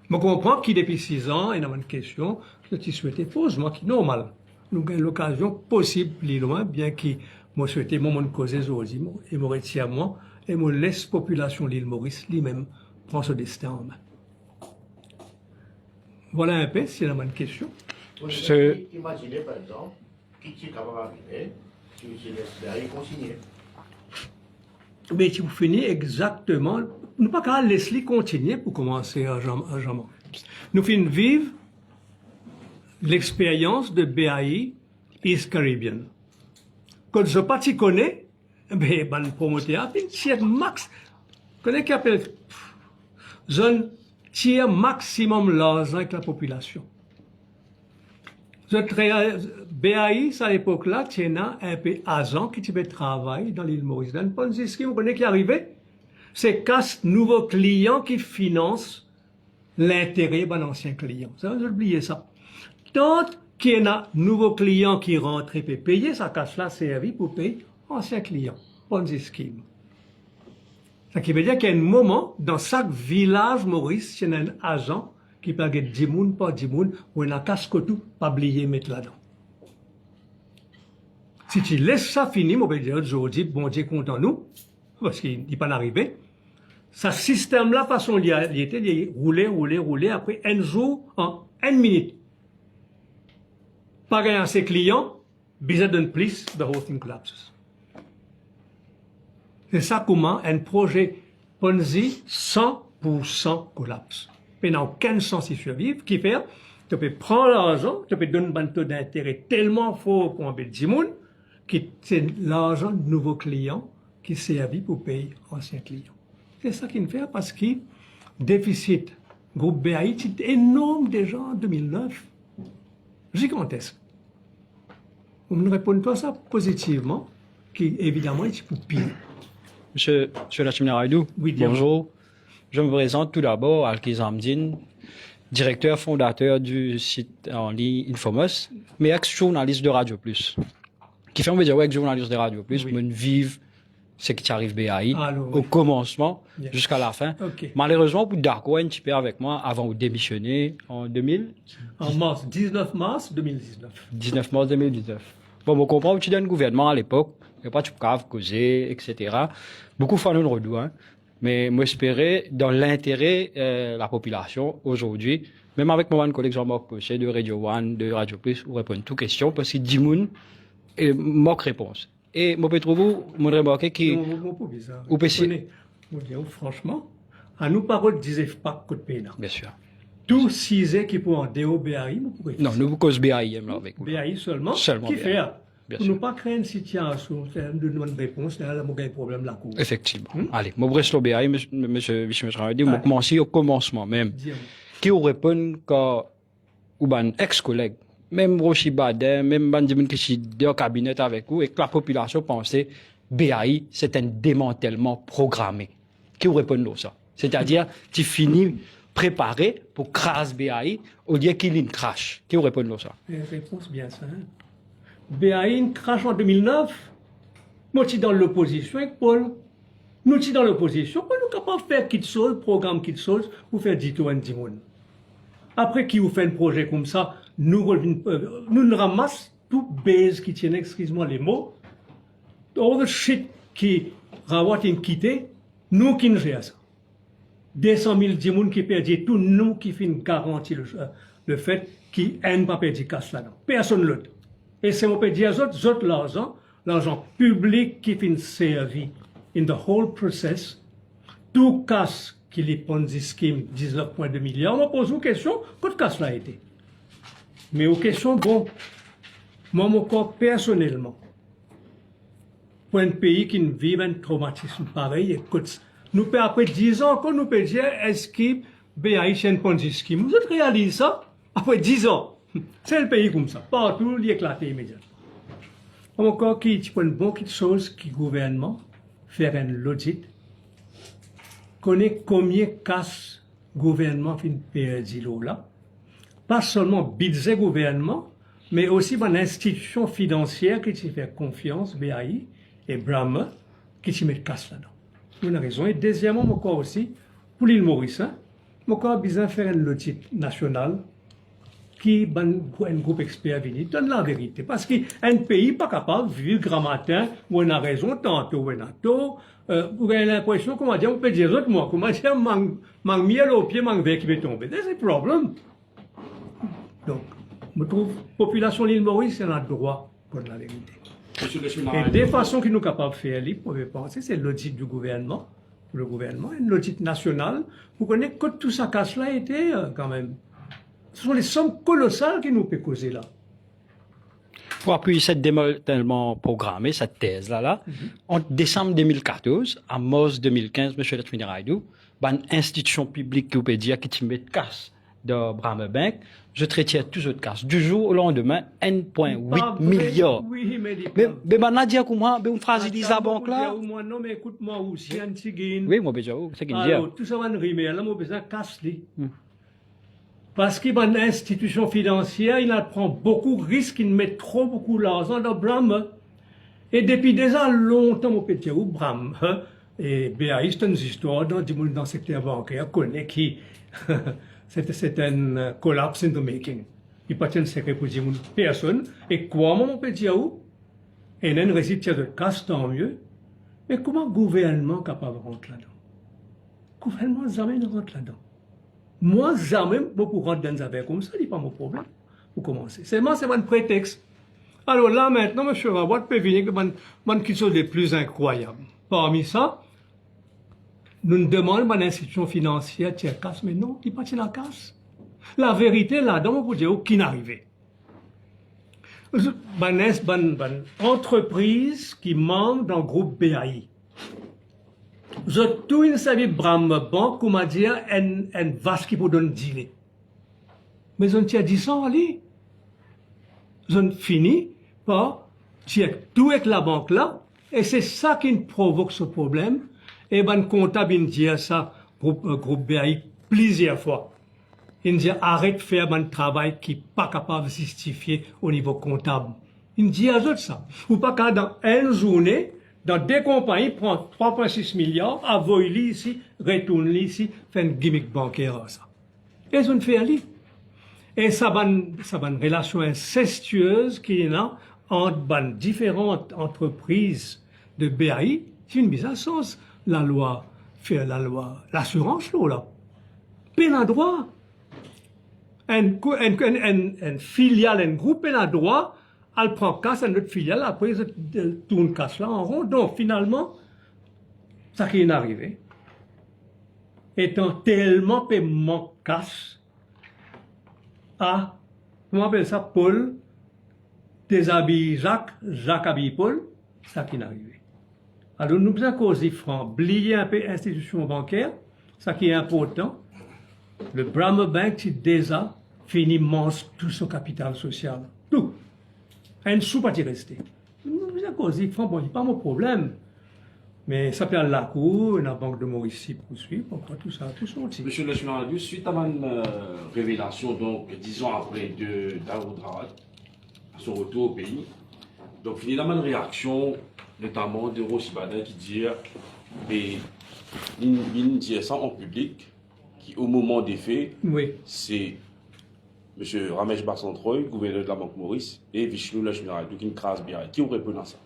Je comprends qu'il depuis 6 ans, il y a une question, que tu souhaitais poser, moi, qui est normal. Nous avons l'occasion possible, plus loin, bien que moi souhaitais, moi, mon cause aujourd'hui, et me retire à moi, et me laisse population l'île Maurice, lui-même, prend ce destin en main. Voilà un peu, s'il y a une question. Imaginez, par exemple, qui est capable d'arriver, si vous laissez consigner. Mais tu finis exactement, nous pas qu'à laisser continuer pour commencer à jamais. Nous finissons vivre l'expérience de BAI East Caribbean. Quand je pas t'y connais, ben, promoteur, puis tiers max, connais qui appelle, zone tiers maximum l'argent avec la population. BAI, à l'époque là, tiens un peu agent qui tu travailler dans l'île Maurice. Dans le Ponzi scheme, vous connaissez qui arrivait? C'est casse nouveaux clients qui financent l'intérêt d'un ancien client. Ça, vous oubliez ça. Tant qu'il y a nouveaux clients qui rentrent et payer, ça casse là servi pour payer ancien client. Ponzi scheme. Ça qui veut dire qu'il y a un moment, dans chaque village Maurice, il y a un agent qui peut avoir 10 moun, pas 10 moun, ou un casque tout, pas oublier mettre là-dedans. Si tu laisses ça finir, on peut dire aujourd'hui, bon Dieu content nous, parce qu'il n'est pas arrivé. Ce système-là, façon, il était, il roulait, après un jour, en 1 minute. Pas à ses clients, besoin d'un plus, the whole thing collapses. C'est ça comment un projet Ponzi 100% collapse. Mais n'a aucun sens y survivre, qui fait, tu peux prendre l'argent, tu peux donner un taux d'intérêt tellement fort pour un peu de Jimoun, que c'est l'argent de nouveaux clients qui servi pour payer anciens clients. C'est ça qu'il fait parce que déficit groupe BAI c'est énorme déjà en 2009. Gigantesque. Vous me répondez pas ça positivement, qui évidemment est pour pire. Monsieur Lachimina Raidou, oui, bonjour. Je me présente tout d'abord Alkiz Hamdine, directeur fondateur du site en ligne Infomos, mais ex-journaliste de Radio Plus. Qui fait, on veut dire, ouais, ex-journaliste de Radio Plus, oui. Vive ce qui arrive BAI, au commencement jusqu'à la fin. Okay. Malheureusement, vous d'accord un petit peu avec moi avant de démissionner en 2000? En mars, 19 mars 2019. 19 mars 2019. Bon, on comprend, tu donnes le gouvernement à l'époque, il n'y a pas de cave, causer, etc. Beaucoup font un redou, hein. Mais moi, j'espérais, dans l'intérêt la population, aujourd'hui, même avec mon collègue Jean-Marc Pochet de Radio One, de Radio Plus, vous répondez toutes questions, parce que 10 moun, et manque réponse. Et moi, peut-être vous, moi, remarqué que, vous pouvez franchement, à nous, paroles, disait pas que de pays, bien sûr. Tous 6 qui pour en DO BAI, vous pouvez non, nous, cause BAI, là, avec vous. BAI seulement. Qui fait, pour ne pas créer une situation, de donner une réponse, là, il y a un problème là. Effectivement. Allez, moi, bref, le BAI, monsieur Vice-Ministre, moi, commencer au commencement même. Qui vous répond quand, ou ben, ex-collègue, même Rochi Baden, même Bandimun qui est dans le cabinet avec vous, et que la population pensait, BAI, c'est un démantèlement programmé. Qui vous répond de ça? C'est-à-dire, tu finis préparé pour craser BAI, au lieu qu'il y ait une crash. Qui vous répond de ça? Réponse bien simple. BAI, une crash en 2009. Moi, je suis dans l'opposition avec Paul. Nous, sommes dans l'opposition. Nous sommes capables de faire Kit Soul, programme Kit Soul, pour faire 10 tours 10 moun. Après, qui vous fait un projet comme ça, nous ramassons tout base qui tient, excuse-moi les mots, all the shit qui rawat quitté, nous qui nous gérons ça. 200 000 dimoun qui perdent tout, nous qui fin garantir le fait qu'ils n'aiment pas perdre cash là-dedans. Personne l'autre. Et c'est mon peut dire autres l'argent public qui fin servi in the whole process, tout cash qui les Ponzi scheme 19,2 milliards, on pose une question, quoi de cash là a été? Mais aux questions, bon, Moi, mon corps, personnellement, pour un pays qui vit un traumatisme pareil, écoute, nous peut après 10 ans, quand nous peut dire, est-ce que BAI c'est un Ponzi scheme? Vous réalisez ça? Après 10 ans. C'est le pays comme ça. Partout, il éclate immédiatement. Encore qui est une bonne chose qui gouvernement, faire un audit, connaît combien casse gouvernement fin perdu là. Pas seulement budget gouvernement, mais aussi une institution financière qui s'y fait confiance, BAI et Brahma, qui s'y met casse là-dedans. Une raison. Et deuxièmement, encore aussi, pour l'île Maurice, encore besoin de faire un audit national qui un groupe expert venu donne la vérité. Parce qu'un pays pas capable de vivre grand matin, où on a raison, tantôt, ou tantôt, vous avez l'impression, comment dire, on peut dire autre moi, comment dire, manque miel au pied, manque verre qui va tomber. That's a problem. Donc, je trouve, la population de l'île Maurice, elle a le droit pour la vérité. Et des façons qu'ils nous capables de faire, vous pouvez penser, c'est l'audit du gouvernement, le gouvernement, et l'audit national. Vous connaissez que tout ça casse-là était quand même. Ce sont les sommes colossales qui nous peuvent causer là. Pour appuyer cette démarche tellement programmée, cette thèse-là, en décembre 2014 à mars 2015, M. Letminiraidou, une institution publique qui peut dire qui met de casse de Brahma Bank, je traite tous autres casse. Du jour au lendemain, 1,8 milliard. Oui, mais maintenant, dire comment, une phrase dit la banque là. Non, mais écoute-moi aussi, Antigine. Oui, moi, déjà, c'est qu'il dit. Alors, tout ça va nous rimer, là, moi, besoin de casse-les. Parce qu'il y a une institution financière, il prend beaucoup de risques, il met trop beaucoup d'argent dans Brahma. Et depuis déjà longtemps, mon petit ou Brahma, et BAI, c'est une histoire dans le secteur bancaire, connaît qui, c'est un collapse in the making. Il n'y a pas de secret pour dire personne. Et quoi, mon petit ou, et un résultat de casse, tant mieux. Mais comment le gouvernement est capable de rentrer là-dedans? Le gouvernement jamais ne rentre là-dedans. Moi, jamais, beaucoup rentrer dans des affaires comme ça, ce n'est pas mon problème. Pour commencer. C'est un prétexte. Alors là, maintenant, M. Rawat peut venir avec quelque chose de plus incroyable. Parmi ça, nous nous demandons à l'institution financière, tiens, casse, mais non, il n'y a pas de la casse. La vérité, là-dedans, on peut dire, qui n'arrivait. Une entreprise qui membre d'un groupe BAI. Je tout une savais Brahma Bank, comment dire, un vache qui peut donner dîner. Mais on tient 10 ans, allez. On finit par tirer tout avec la banque là, et c'est ça qui provoque ce problème. Et ben, comptable, il dit ça, groupe BAI, plusieurs fois. Il dit, arrête de faire un travail qui n'est pas capable de justifier au niveau comptable. Il dit à eux ça. Ou pas qu'à dans une journée, dans des compagnies, prend 3,6 milliards, avoue ici, retourne ici, fait une gimmick bancaire, ça. Et ils ont fait aller. Et ça va une relation incestueuse qui est là entre différentes entreprises de BAI. C'est une mise à sens. La loi, l'assurance, là. Peine à droit. Un filiale, un groupe peine à droit, elle prend casse à notre filiale, après elle tourne casse là en rond. Donc finalement, ça qui est arrivé, étant tellement paiement casse à, comment on appelle ça, Paul, déshabille Jacques, Jacques habille Paul, ça qui est arrivé. Alors nous avons causé franc, oublier un peu l'institution bancaire, ça qui est important. Le Brahma Bank, c'est déjà fini mange tout son capital social. Tout. Un sou pas y rester. Nous avons causé franc, bon, il n'y a pas mon problème. Mais ça peut aller à la cour, la Banque de Mauricie poursuit, pourquoi tout ça, tout ça aussi. Monsieur le Letminiraidou, suite à une révélation, donc 10 ans après de Daoud Rawat, à son retour au pays, donc il y a une réaction, notamment de Roshi Badin qui dit, mais il dit ça en public, qui au moment des faits, Oui. c'est M. Ramesh Barsantroy, gouverneur de la Banque Maurice, et Vishnu Letminiraidou qui crase bien. Qui aurait pu dans ça?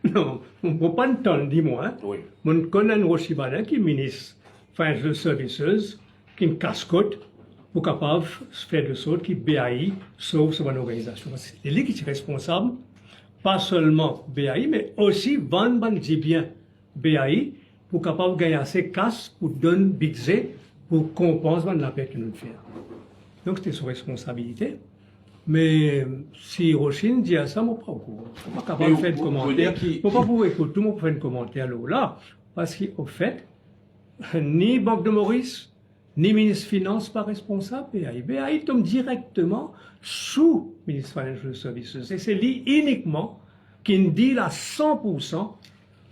Non, on ne peut pas entendre, dis-moi. Hein? Oui. On connaît un Roshi Badin qui est ministre Financial Services, qui est une casse-côte pour capable de faire de sorte que BAI sauve son organisation. C'est lui qui est responsable, pas seulement BAI, mais aussi vendre des biens BAI pour capable de gagner assez casse pour donner budget pour compenser la perte que nous faisons. Donc c'était sa responsabilité. Mais si Rochine dit à ça, je ne suis pas au courant. Je ne suis pas capable de faire un commentaire. Je ne peux pas vous écouter, tout le monde faire un commentaire là. Parce qu'au fait, ni Banque de Maurice, ni ministre des Finances pas responsable BAI. BAI tombe directement sous ministre Financial Services. Et c'est lui uniquement qui dit à 100%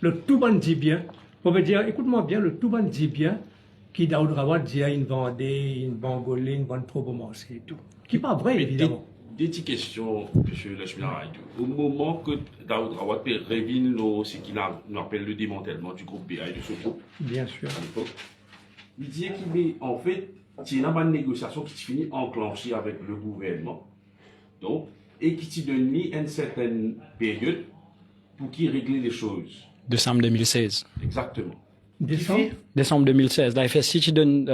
le tout bon dit bien. On veut dire, écoute-moi bien, le tout bon dit bien qui d'ailleurs dit une vendée, une bangoline, une bonne promotion et tout. Qui n'est pas vrai, évidemment. Des petites questions, M. Lachmina. Au moment que Daoud Rawat révèle ce qu'il appelle le démantèlement du groupe BAI, de ce groupe, bien sûr, à l'époque, il disait qu'il est en fait, il y a une négociation qui finit enclenchée avec le gouvernement, donc, et qui t'y donne une certaine période pour qu'il règle les choses. Décembre 2016. Exactement. Décembre 2016. La FSC qui donne.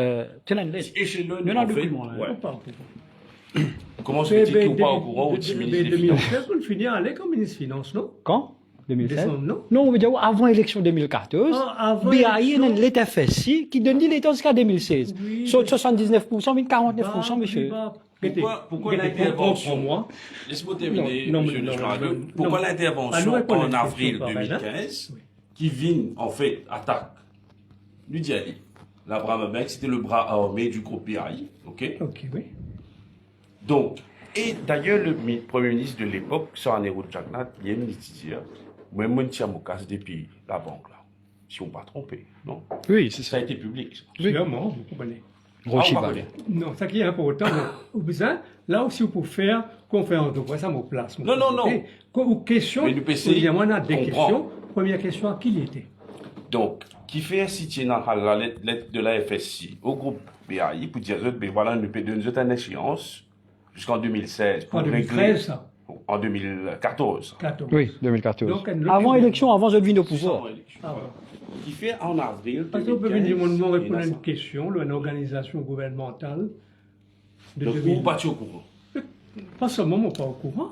Échelonne, non, en fait. Ouais. Comment se fait-il qu'on n'est pas au courant au ministre des Finances? 2016, on finit à aller comme ministre des Finances, non? Quand 2016? Décembre, non? Non, on veut dire avant l'élection 2014. Avant BAI, l'État FSC qui donne l'État jusqu'à 2016. Oui, Sur 79%, mais 49%, monsieur. Pourquoi l'intervention? Laisse-moi terminer, monsieur Lachmina. Pourquoi l'intervention en avril 2015 qui vient en fait attaque lui dit l'Abraham Amek, c'était le bras armé du groupe BAI, ok? Ok, oui. Donc, et d'ailleurs, le premier ministre de l'époque, Soranero Jagnat, il y a une dit, moi, je suis depuis la banque, là. Si on ne pas trompé, non? Oui, c'est ça. Ça a été public, ça. Clairement, vous comprenez. Non, ça qui est important, là aussi, vous pouvez faire conférence de presse à mon place. Non. Ou question, mais le PC, on a des questions. Première question, à qui il était? Donc, qui fait citer dans la lettre de la FSC au groupe BAI pour dire, voilà, nous avons une échéance jusqu'en 2016. En 2013, ça? En 2014. Oui, 2014. Donc, avant élection, avant de venir au pouvoir. Qui fait en avril 2015. Parce que vous pouvez me dire, moi, répondre à une question, une organisation gouvernementale. Donc, vous pas au courant? Pas seulement, moi, pas au courant.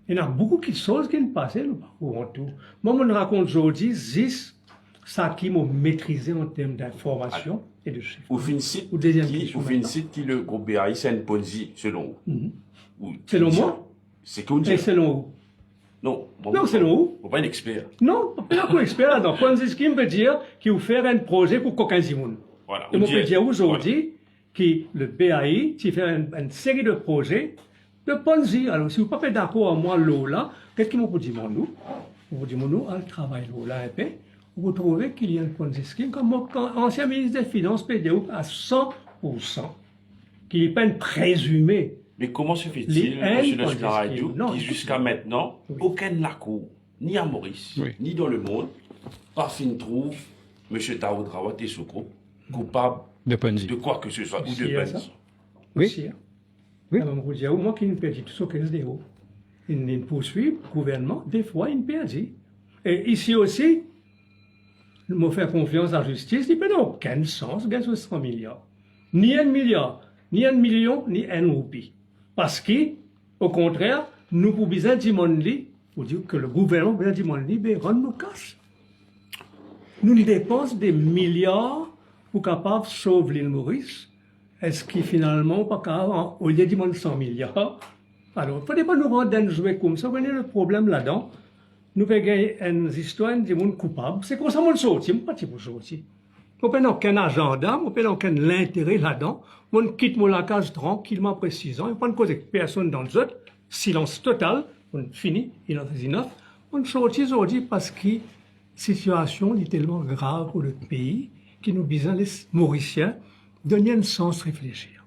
Il y en a beaucoup de choses qui ne passent, nous pas au courant tout. Moi, je raconte aujourd'hui 10 ça qui m'a maîtrisé en termes d'information et de chiffres. Ou fin site qui le groupe BAI, c'est une Ponzi, selon vous. Selon moi? C'est qu'on dit. Et selon vous? Non, selon vous? Vous pas un expert. Non, pas un expert là-dedans. Ponzi scheme veut dire qu'il vous fait un projet pour qu'aucun zimoun. Voilà. Et on peut dire aujourd'hui que le BAI, qui fait une série de projets de Ponzi. Alors, si vous n'êtes pas d'accord avec moi, là, qu'est-ce qu'il vous dit, nous? Vous dites, nous, on travaille là, un peu. Vous trouvez qu'il y a un Ponzi scheme, comme ancien ministre des Finances peut dire à 100%, qu'il n'est pas un présumé. Mais comment se fait-il, M. Lachmina, qui jusqu'à maintenant, aucun lacou, ni à Maurice, ni dans le monde, pas fin trouve M. Daoud Rawat et ce groupe coupable de quoi que ce soit, ou de Ponzi? Oui. Alors, vous dites, moi qui ne perds tout ce qu'elle dit, il poursuit le gouvernement, des fois, il perd. Et ici aussi, je me fais confiance à la justice, il n'a aucun sens, bien sûr, 100 milliards. Ni 1 milliard, ni 1 million, ni 1 roupie. Parce que, au contraire, nous pouvons dire pour dire que le gouvernement peut dire ben, rend-nous cash. Nous dépensons des milliards pour capable sauver l'île Maurice. Est-ce qu'il finalement pas capable, au lieu de 100 milliards, alors, il ne faudrait pas nous rendre un jouet comme ça. Vous voyez le problème là-dedans. Nous faisons une histoire de monde coupable. C'est comme ça qu'on sortit. Pas pour sortir. On n'a aucun agenda, on n'a aucun intérêt là-dedans. On quitte la case tranquillement, précisant. Il n'y a pas de cause de personne dans le autres. Silence total. On finit. Il en fait enough. On sortit aujourd'hui parce que la situation est tellement grave pour le pays que nous disons les Mauriciens donner un sens réfléchir.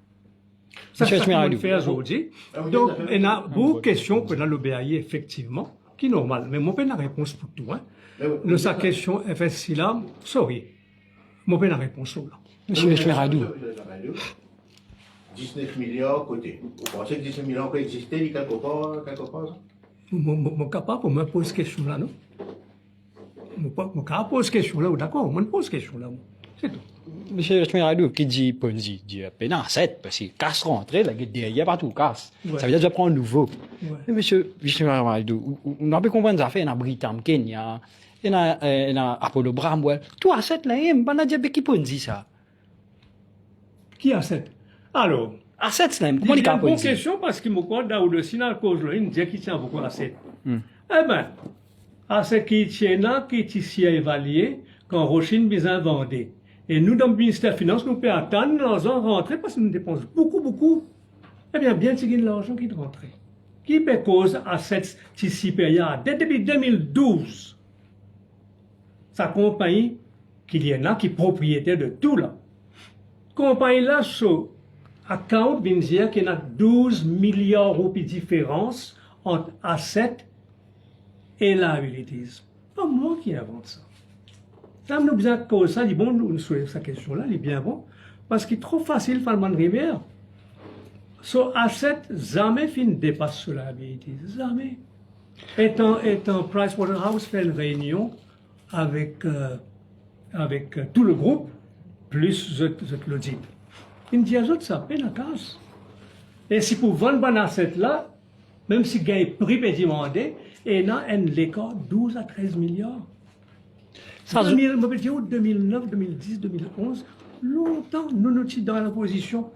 Ça, c'est ce qu'on fait aujourd'hui. Donc, il y a beaucoup de questions que dans le BAI, effectivement, qui est normal. Mais moi, je n'ai pas la réponse pour tout. Hein. Sa question FSC là, sorry. Moi, je n'ai pas la réponse là. Monsieur Lachmina. 19 milliards côté. Vous pensez que 19 milliards peut exister quelque part? Mon capable pour me poser cette question là, non? Mon capable pose cette question là, d'accord? Moi, je pose cette question là. C'est tout. Monsieur Lachmina, qui dit Ponzi, dit pénal 7, parce que casse rentrée, la guette derrière partout, casse. Ouais. Ça veut dire déjà prendre nouveau. Ouais. Mais monsieur Lachmina, on a pu comprendre ça fait, il y a Britam Kenya, il y a Apollo Bramwell. Tout à 7 là, on a dit qui Ponzi ça? Qui a 7? Alors, Assets, là, comment Il il y a une capable bonne de dire? question parce qu'il me compte là où le signal cause là, il dit qu'il tient beaucoup à 7. Eh ben, à ce qui tient là, qui est ici à évaluer, quand Rochine besoin vendait. Et nous, dans le ministère des Finances, nous pouvons attendre l'argent rentrer parce que nous dépensons beaucoup. Eh bien, c'est l'argent qui est rentré. Qui peut cause à cette ici période? Depuis 2012, sa compagnie, qu'il y en a qui est propriétaire de tout là. Compagnie là, sur account, vient dire qu'il y a 12 milliards d'euros de différence entre assets et liabilities. Pas moi qui invente ça. Ça nous besoin de cause ça, dit bon, nous soulève sa question là, il est bien bon, parce qu'il est trop facile de faire le rivière. So asset, jamais fin dépasse sur liabilities, jamais. Étant Pricewaterhouse fait une réunion avec tout le groupe, plus l'audit. Il me dit à eux, ça peine à casse. Et si pour vendre un asset là, même si gagne prix est demandé, et il y a un écart 12 à 13 milliards. Ça, 2009, 2010, 2011, longtemps, nous sommes dans la position.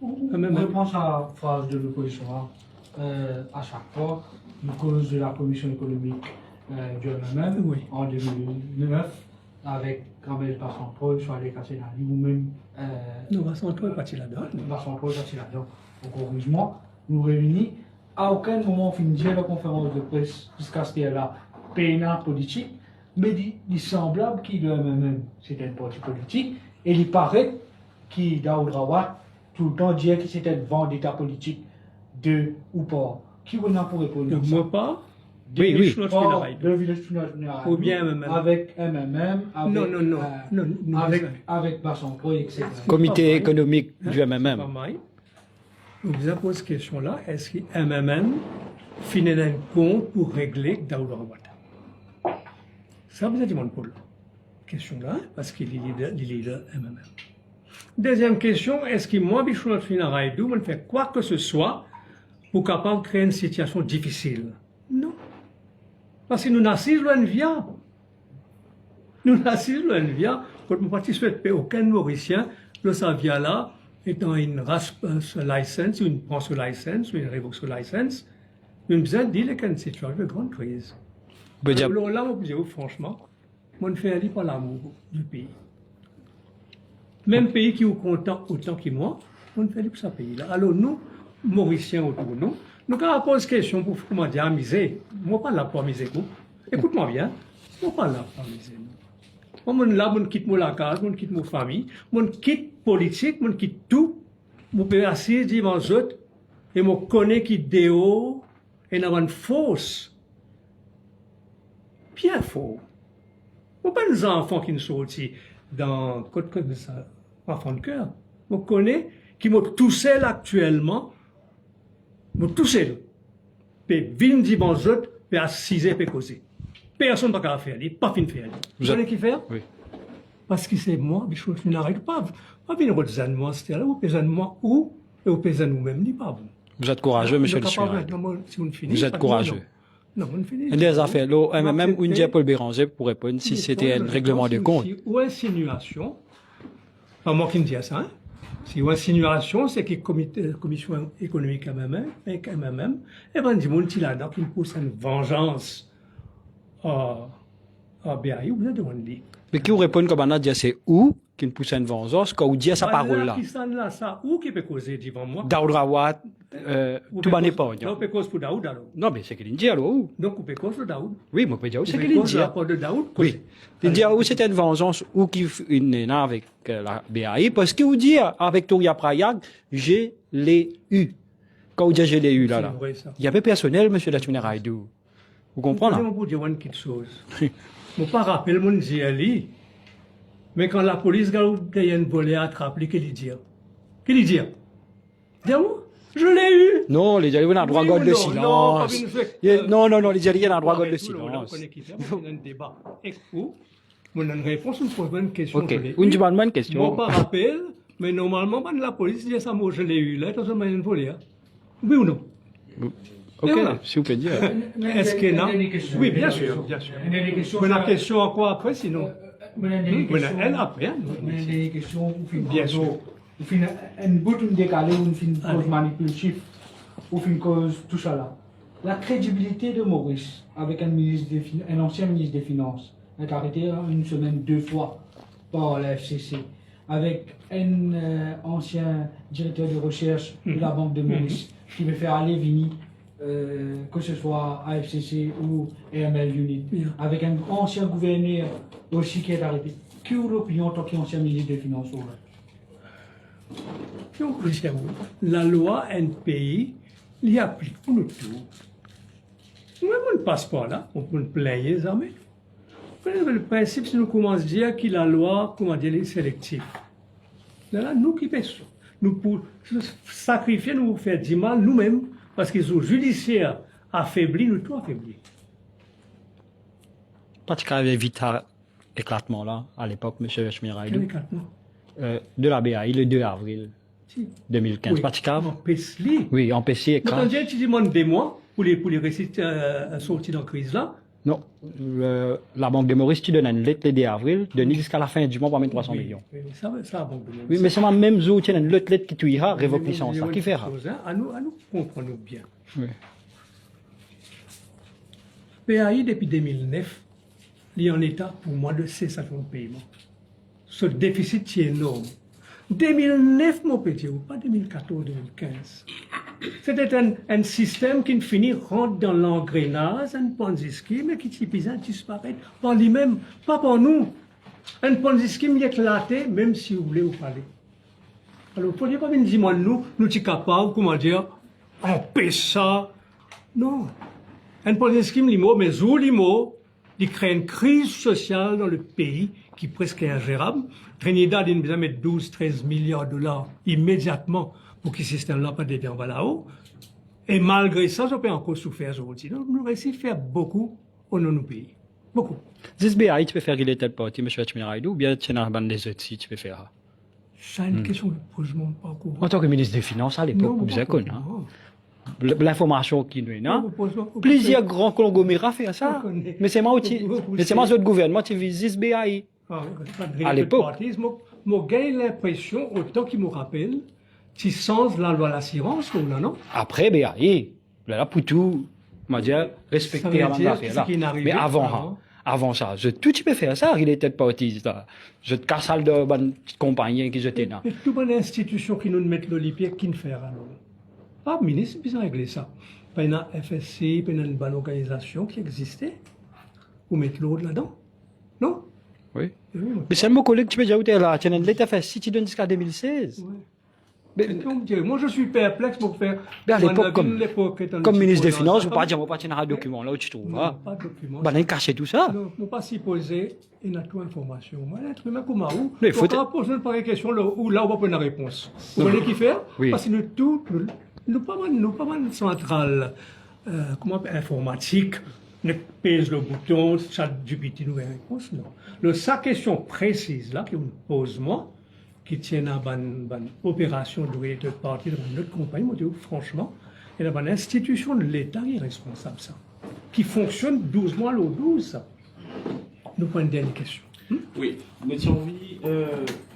On reprend sa phrase de l'opposition. À chaque fois, nous cause de la commission économique du MMM Oui. en 2009, avec Campbell Vincent-Paul, Charles Cassinali, ou même Nous, Vincent-Paul est parti là-dedans. Vincent-Paul parti là-dedans. Donc, heureusement, nous réunis. À aucun moment, on finit la conférence de presse jusqu'à ce qu'il y ait la PNA politique, mais il semblable qu'il le MMM, c'était une partie politique, et il paraît qu'il, Daoud Rawat, tout le temps dire que c'était le vent d'état politique de ou pas. Qui on a pour répondre à ça? Moi pas. Oui, oui. De Village Funéraire. Ou bien MMM. Avec MMM, avec, Non, avec Bassancoy, etc. Comité économique du Pas MMM. mal. Vous vous posez cette question-là, est-ce que MMM finit un compte pour régler Daoud Rawat? Ça, vous avez dit mon Paul. Question-là, parce qu'il est leader MMM. Deuxième question, est-ce que moi, je suis funéraire, je fais quoi que ce soit pour capable de créer une situation difficile? Non. Parce que nous n'assisons une via. Nous n'assisons une via. Quand nous participons aucun Mauricien, le savia là, étant une race license, ou une prend ce license, ou une révoque ce license, nous avons besoin de dire qu'il y a une situation de grande crise. Alors là, on peut dire franchement, on ne fait aller par l'amour du pays. Même pays qui est content autant que moi, on ne fait aller pour ce pays-là. Alors nous, Mauriciens autour de nous, nous quand on pose question pour comment dire amuser, moi pas là pour amuser vous. Écoute-moi bien, moi pas là pour amuser. Moi là, je quitte la case, je quitte ma famille, je quitte politique, je quitte tout. Je peux assis devant les autres et je connais qui déo et n'a une fausse. Bien faux. Je ne pas des enfants qui ne sont aussi dans côte de ça, enfant de cœur. Je connais qui m'ont touché actuellement, m'ont touché. Puis vin devant les autres, puis assiser, puis causer. Personne n'a pas faire, pas fin de faire. Vous savez qui faire? Oui. Parce que c'est moi, je n'arrête pas. Pas venir aux moi, c'était là, ou paysan moi, ou paysan nous-mêmes, ni pas bon. Vous êtes courageux, monsieur le Surin. Surin. Vous êtes courageux. Non, on finit. Des affaires, là, même une dia Paul Béranger pour répondre si c'était un règlement de compte. Ou insinuation, pas moi qui me dis ça, hein. Si ou insinuation, c'est que la commission économique avec MMM, et ben, du monde qui là-dedans, qui pousse une vengeance à BAI, ou bien de dire. Mais qui vous répond comme on a dit, c'est où qui pousse une vengeance, quand vous dit sa parole là? Qui s'en là, ça, où qui peut causer devant moi? Daoud Rawat, tout ban épargne. Non, on peut causer pour Daoud alors. Non, mais c'est qu'il dit alors où? Donc, on peut causer pour Daoud. Oui, moi, je peux dire où c'est On peut qu'il causer dit. rapport de Daoud. Oui. Il dit où c'était une vengeance, ou qui est avec la BAI, parce que vous dit, avec Touria Prayag, je l'ai eu. Quand vous dites je l'ai eu là, là. Il y avait personnel, monsieur la Raïdou. Vous comprenez? Je vais vous dire une petite chose. Je ne pas rappeler mon Ziali, mais quand la police a un volet attrapé, qu'elle dit? Qu'elle dit? Je l'ai eu! Non, les Algériens ont un droit de silence. Non, les Algériens ont un droit de silence. On connaît qui fait, on a un débat. Et où? On a une réponse, on pose une question. Ok, une demande une question. Je ne pas rappelle, mais normalement, quand la police dit ça, moi je l'ai eu, là, attention, il y a une volée. Oui ou non? Ok, si vous pouvez dire. Est-ce que non? Oui, bien sûr, bien sûr. Mais la question à quoi après, sinon? Elle après. Des questions, Bien sûr. Ou fin un bout une décalé ou une fin cause manipulative ou fin cause tout ça là. La crédibilité de Maurice avec un ancien ministre des Finances est arrêté une semaine 2 fois par la FCC. Avec un ancien directeur de recherche de la Banque de Maurice qui veut faire aller Vini, que ce soit AFCC ou AML Unit. Avec un ancien gouverneur aussi qui est arrêté. Quelle est l'opinion en tant qu'ancien ministre des Finances? La loi NPI l'y applique pour nous tous. Nous avons un passeport là, on peut plaindre les armées. Le principe, c'est nous commençons à dire que la loi, comment dire, est sélective. Là, nous qui pêchons. Nous pour sacrifier, nous faire du mal nous-mêmes, parce que le judiciaire affaibli, nous tout affaibli. Pas de cas vite à éclatement là, à l'époque, M. Chmiraïdou. Quel éclatement? De la BAI, le 2 avril 2015. Oui. Pas de cas? En PESLI. Oui, en PC Mais écran. quand tu demandes des mois pour les réciter sortir dans la crise là, Non, la Banque de Maurice, tu donnes une lettre le 2 avril, donne jusqu'à la fin du mois pour mettre 300 millions. Oui, ça, bon, Oui, mais c'est ma même jour, tu as une autre lettre qui tu iras, révoque licence, ça. Qui fera? À nous comprenons bien. Oui. PAI, depuis 2009, il est en état pour moi de cessation de paiement. Ce déficit est énorme. 2009, mon petit, ou pas 2014-2015. C'était un système qui finit rentre dans l'engrenage, un Ponzi scheme, et qui disparaît par lui-même, pas par nous. Un Ponzi scheme est éclaté, même si vous voulez vous parler. Alors, il faut dire, comme dit moi, nous sommes capables, comment dire, empêcher ça. Non. Un Ponzi scheme, mais où l'IMO, il crée une crise sociale dans le pays qui est presque ingérable. Trinidad, il nous a mis 12-13 milliards de dollars immédiatement pour que ce système-là pas devienne là-haut. Et malgré ça, je peux encore souffrir aujourd'hui. Donc, nous réussissons à faire beaucoup au nom du pays. Beaucoup. This BAI, tu peux faire qu'il est tel parti, M. Chmiraïdou, ou bien tu es dans la bande des autres si tu peux faire? C'est une question que je ne pas au courant. En tant que ministre des Finances, à l'époque, vous avez connu. L'information qui nous est, non? Plusieurs grands conglomérats font ça. Mais c'est moi aussi. Mais c'est moi, autre gouvernement, qui vise BAI. À l'époque. Moi, j'ai l'impression, autant qu'il me rappelle, tu sens la loi d'assurance, ou non? Après BAI, là, pour tout, on va dire, respecter avant d'affaire là. Mais avant ça, tout tu peux faire ça, il était parti, je te casse de bonne compagnie qui j'étais là. Mais toute bonne institution qui nous met l'Olympique, qui ne fait alors? Ah, ministre, ils ont réglé ça. Pas une FSC, pas une bonne organisation qui existait. Vous mettez l'autre là-dedans? Non? Oui. Mais c'est mon collègue, tu peux dire où tu es là. Tu as une lettre FSC, tu donnes jusqu'à 2016. Oui. Mais, moi, je suis perplexe pour faire. À l'époque, comme ministre des Finances, je ne peux pas dire, on va pas un document là où tu trouves. Non, pas de document. On va cacher tout ça. Non, on ne pas s'y poser, il n'y a pas d'information. Moi, l'être humain comme où, il faut poser une pareille question là où on va prendre la réponse. Vous voyez qui faire? Oui. Parce que nous pas mal centrale, informatique, ne pèse le bouton, chat du petit nous réponse, non. Sa question précise là, qui me pose moi, qui tient à une opération de partie de notre compagnie, moi, je dis, franchement, il y a une institution de l'État qui est responsable, ça, qui fonctionne 12 mois au 12, ça. Nous prenons une dernière question. Oui, mais si on vit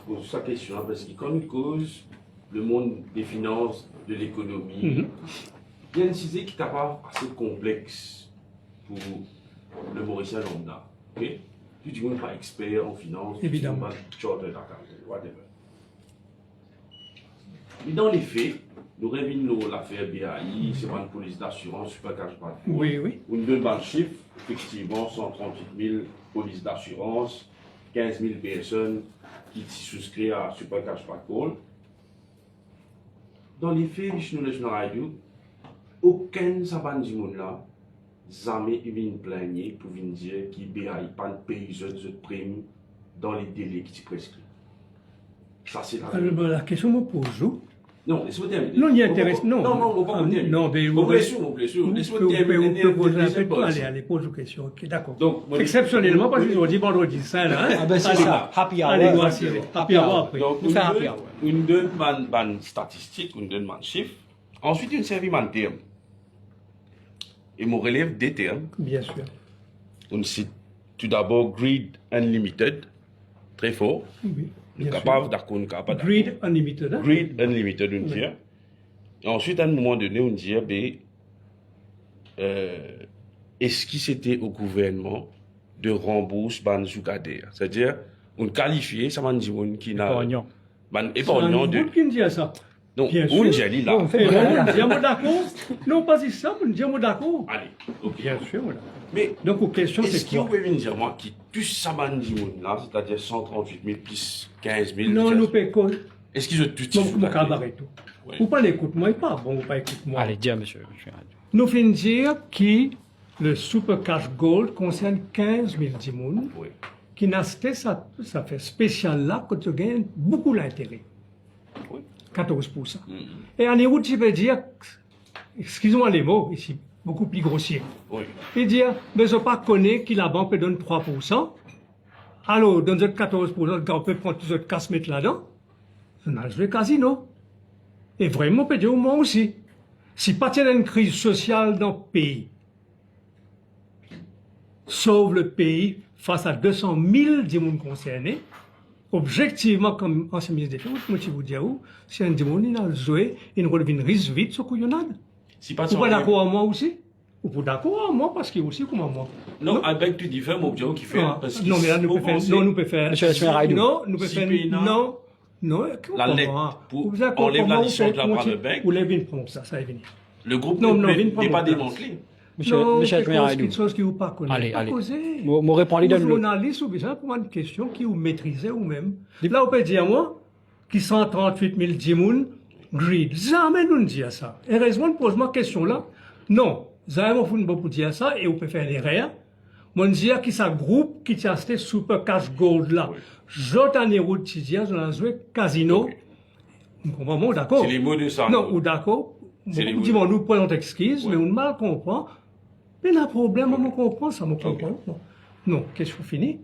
pour sa question, parce qu'il quand une cause, le monde des finances, de l'économie, il y a une sujet qui n'est pas assez complexe pour le Mauricien lambda. Okay? Tu ne es pas expert en finance, évidemment. Tu ne es pas whatever. Mais dans les faits, nous révélons l'affaire BAI, c'est pas une police d'assurance, super cash pas. Oui, oui. On donne le chiffre, effectivement, 138 000 polices d'assurance, 15 000 personnes qui souscrivent à super cash pas call. Dans les faits, nous ne radio, aucun saban du monde là, jamais il vient plaigner pour venir dire qu'il BAI pas de pays de prime dans les délais qui sont prescrits. Ça, c'est la question me pose où? Non, laissez-moi terminer. Non, il y a intérêt. Non, on va pas terminer. Non, mais mon blessure. Laissez-moi terminer. Allez, pose une question. Ok, d'accord. Donc, exceptionnellement, parce qu'ils ont dit vendredi saint, là. Ah ben c'est ça, happy hour. Allez, voici. Happy hour après. Donc, nous faisons happy hour. Une donne man statistique, une donne man chiffre. Ensuite, une série man terme. Et mon relève des termes. Bien sûr. On cite tout d'abord Greed Unlimited, très fort. Oui. Nous Bien capable d'accord, nous capable d'accord. Greed Unlimited. Hein? Greed Unlimited, on dit. Et ensuite, à un moment donné, on dit, est-ce que c'était au gouvernement de rembourser ban Zoukadé? C'est-à-dire, on qualifie, ça m'a dit, qui n'a. Épargnant. Ban épargnant C'est de. un qui me dit ça. Non, Bien on sûr. dit là. Non, on fait Eh, bien. on dit, moi d'accord. Non, pas dit ça, on dit, moi d'accord. Allez, ok. Bien sûr, voilà. Mais, Donc, aux questions, est-ce c'est qu'il quoi? vous pouvez me dire, moi, qui tout ça m'a dit, là, c'est-à-dire 138 000 plus 15 000. Non, nous payons. Est-ce qu'ils ont tout Mon cabaret tout. Ouais. Ou pas l'écoute, moi, il pas bon, ou pas écoute moi. Allez, dis à monsieur. Nous finissons dire que le Super Cash Gold concerne 15 000 dimoun, Oui. qui n'a ça fait spécial là, quand tu gagnes beaucoup d'intérêt. Oui. 14%. Et en Écoute, je peux dire, excusez-moi les mots, ici, beaucoup plus grossier. Oui. Et dire, mais je ne pas connaître que la banque peut donner 3%. Alors, dans notre 14%, on peut prendre tous autres casse mettre là-dedans. On a joué casino. Et vraiment, on peut dire, moi aussi. Si pas il y a une crise sociale dans le pays, sauve le pays face à 200 000 dimoun concernés, objectivement, comme ancien ministre des Finances, moi, je vous dis, c'est un dimoun, il a joué, il relève une risque vite sur couillonnade. Si pas Vous pas d'accord avec moi aussi? Vous pas d'accord avec moi parce qu'il est aussi comme moi. Non, avec tu différents mots qui fait. Ah, Parce que non, mais là, nous vous pouvons faire. pensez- Non, nous pouvons faire. Monsieur Esmer Haïdou. Non, nous pouvons Si faire. pays, non. Non, non. La lettre pour enlever la licence de la part de banque. Vous l'avez prendre ça, ça va venir. Le groupe Non, non, n'est viens prendre pas place. démantelé. Non, Monsieur c'est Esmer Haïdou. quelque chose qui vous pas connaît. Allez, Pas allez. causer. Mon répondre, il donne Vous le. journaliste ou besoin pour une question qui vous maîtrisez vous-même. Là, on peut dire, moi, qui 138 000 dimoun, greed. Jamais nous ne disons ça. Et raison, pose-moi question là. Non. Jamais on ne peut pas dire ça et on peut faire l'erreur. Moi, je dis qui ça groupe qui t'a acheté Super Cash Gold là. J'entends les routes qui disent, on a joué casino. Vous comprenez, d'accord? C'est les mots de ça. Non, ou d'accord. C'est les Dis, nous prenons excuse, mais on mal comprend. Mais le problème, on comprend ça, on comprend. Non, question finie.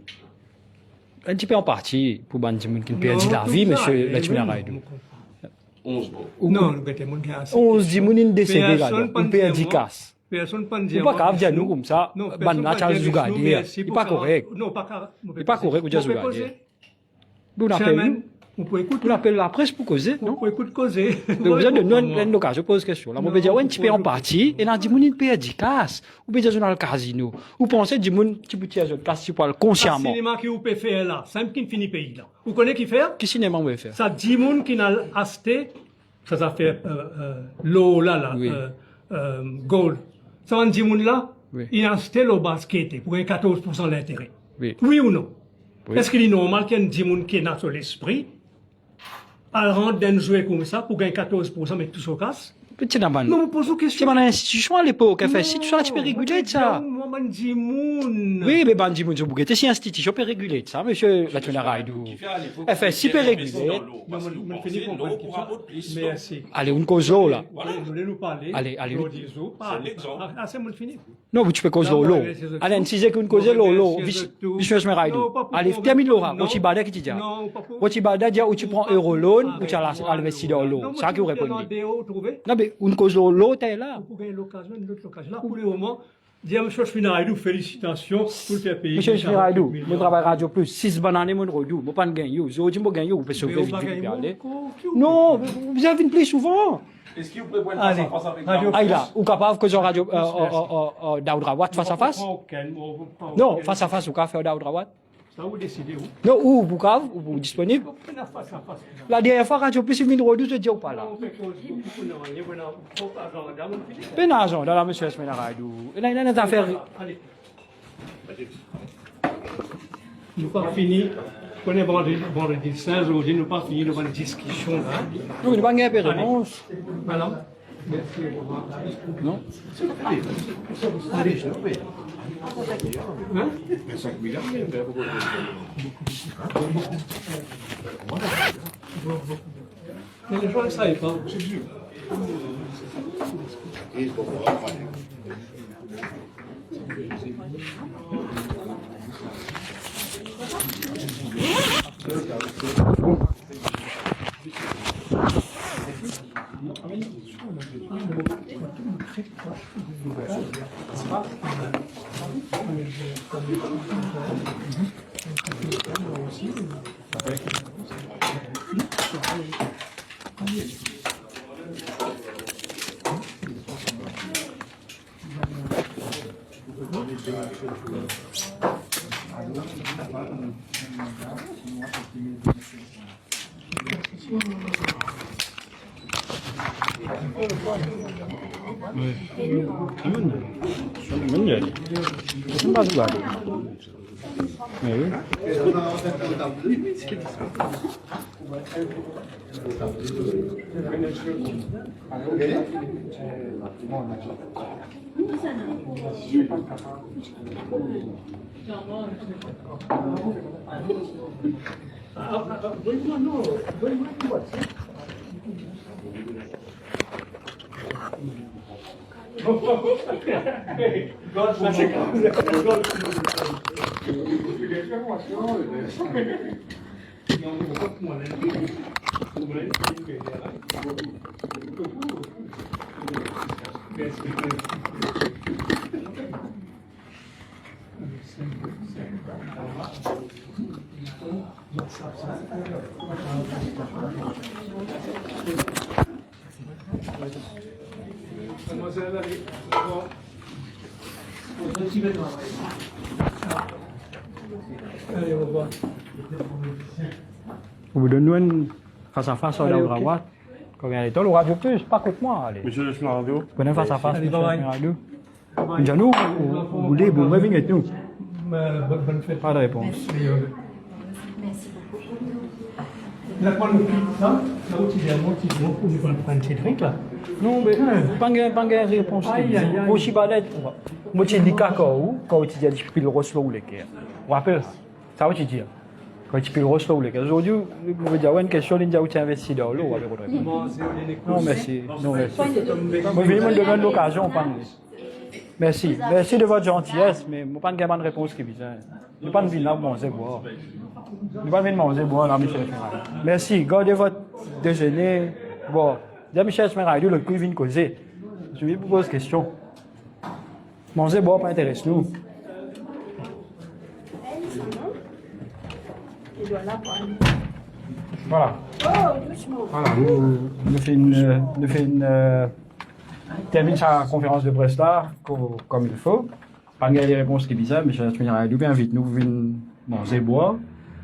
Un petit peu en partie pour Bandimoun qui ne Non, perdit la tout vie, ça, monsieur eh, Latchmina oui, Raïdou. on comprend. 11 mots. Non, nous mettons mon gars. 11 dimounines décédés là, Personne on perdit casse. Personne pas Ou dire. pas capable de dire nous comme ça, Non, ban personne la pas Charles dire Zougadé, nous, merci il n'est pour pas ça. correct. Non, pas Il n'est pas correct, vous Vous pouvez causer. Vous appelez Chairman, nous, on peut écouter. vous appelez la presse pour causer, On non? peut écouter causer. Donc, vous avez une occasion, je pose question. Là, on peut dire, ouais, un petit peu en partie, et dans 10 minutes, il perd casse. Ou bien, dans le casino. Ou pensez, 10 minutes, tu peux tirer casse, tu parles Le consciemment. cinéma qui vous peut faire là, c'est un qui finit pays là. Vous connaissez qui fait? Qu'est-ce cinéma on veut faire? Ça dit moun qui n'a acheté, ça fait l'eau là, Oui. gold. Ça va dire moun là, Oui. il a acheté le basket pour un 14% d'intérêt. Oui. Oui ou non? Oui. Est-ce qu'il est normal qu'il y ait un dit moun qui n'a sur l'esprit, à rendre d'un jouer comme ça pour gagner 14% mais tout se casse? Petit d'abord. Non, me pose une C'est question. mon institution à l'époque, elle fait, si tu peux réguler ça. Moi, man dit moun. Oui, mais Bandi Mounzo Bouguet, si institution peut réguler ça, monsieur Latuna Raïdou. Elle fait si peut réguler. Parce que vous pensez, l'eau pourra pas plus. Merci. Allez, une cause là. Vous voulez nous parler? Allez, allez. C'est l'exemple. Ah, c'est mon fini. Non, mais tu peux causer Non, l'eau. mais c'est ça. Allez, si c'est qu'une cause l'eau, c'est tout. monsieur Esmeraïdou. Non, pas pour Allez, convaincre. termine l'aura. Non. Au Tibada qui te dit. Non, pas pour- Au Tibada dit où tu prends euro loan ou tu as Arrête-moi, investi dans l'eau. Non, C'est ça qui vous moi, je répondez. suis dans DO, trouvé. Non, mais une cause l'eau, t'es là. Pour gagner l'occasion, une autre occasion. Là, pour le moment, dis à M. Schminaïdou, félicitations pour le faire payer. Monsieur Esmeraïdou, mon travail Radio Plus, 6 bananes, mon rodou, mon pas de gagner. Vous avez dit, mon gagner, vous pouvez sauver vite, vite, aller. Non, vous avez une plaie souvent. Est-ce qu'il vous prévoit Allez, face à face avec Radio- la- Ah, là, ou capable que genre radio, Daoudra Watt face à face? Non, face à face, ou qu'a faire Daoudra Watt? Ça, vous décidez où? Non, ou vous cave, ou vous disponible? Vous prenez face à face. La dernière fois, Radio Plus, il vient de redou, je dis ou pas là? On fait cause, vous n'avez rien, vous n'avez pas d'argent, vous finissez. Ben argent, dans la monsieur Esmena Raïdou. Il a des affaires. Allez. Nous pas fini. On est vendredi 16, aujourd'hui, nous pas fini devant une discussion là. Non, il n'y a pas de réponse. Voilà. Merci. Au revoir. Non? Allez. Hein? Mais les gens ne savent pas. Et pour moi, Allez, au revoir. Vous donnez une face à face à la droite. Combien de temps, le radio plus, pas contre moi, allez. Monsieur le radio. Vous prenez face à face, Allez, monsieur bye-bye. le radio. Nous, vous voulez, vous revenez avec nous. Bonne fête. Pas de réponse. Merci beaucoup. La prendre le clip, ça, là où tu viens, mon petit mot, pour nous prendre un petit drink, là. Non, mais pas de réponse. Aïe, aïe, aïe. Aussi balède. Moi, tu dis quand tu dis que tu peux le roslo ou les cœurs. Vous rappelez, ça va te dire. Quand tu peux le roslo ou les cœurs. Aujourd'hui, vous me dire, une question, il y a où tu investis dans l'eau, avec votre réponse. Non, merci. Non, merci. Moi, je me donne l'occasion, pas Merci. Merci de votre gentillesse, mais je n'ai pas de bonne réponse qui vient. Je n'ai pas de vie là, manger boire. Je n'ai pas de vie manger boire, là, Michel Esmeralda. Merci. Gardez votre déjeuner. Bon, dis Michel Esmeralda, le coup, il vient causer. Je vais vous poser une question. Manger boire, pas intéresse nous. Il doit là pour aller. Voilà. Oh, doucement. Voilà. Nous faisons termine sa conférence de presse là, comme il faut. Pas de des réponses qui bizarres, mais je vais finir bien vite. Nous venons manger, boire,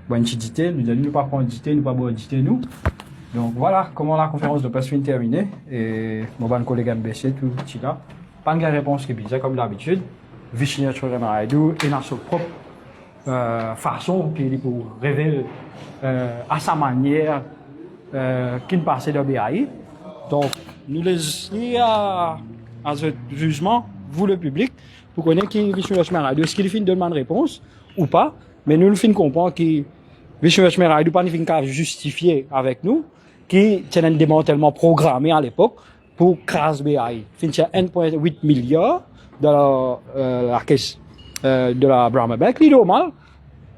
boire une petite dité. Nous allons pas prendre dité, nous pas boire dité, nous. Donc voilà comment la conférence de presse finit terminée. Et mon bon collègue MBC, tout petit là. Pas de réponse qui bizarre, comme d'habitude. Vishnu Choremaradou et dans sa propre façon, qui est pour révéler à sa manière qu'il passait de BAI. Donc, nous laissons à ce jugement, vous le public, pour connaître qui Vishnu Esmeralda, est-ce qu'il finit de demander réponse ou pas, mais nous le finissons comprendre que Vishnu Esmeralda pas finit justifier avec nous, qui tient un démantèlement programmé à l'époque pour craser BAI. Finit 1,8 milliard dans la caisse de la Brahma Bank. C'est normal.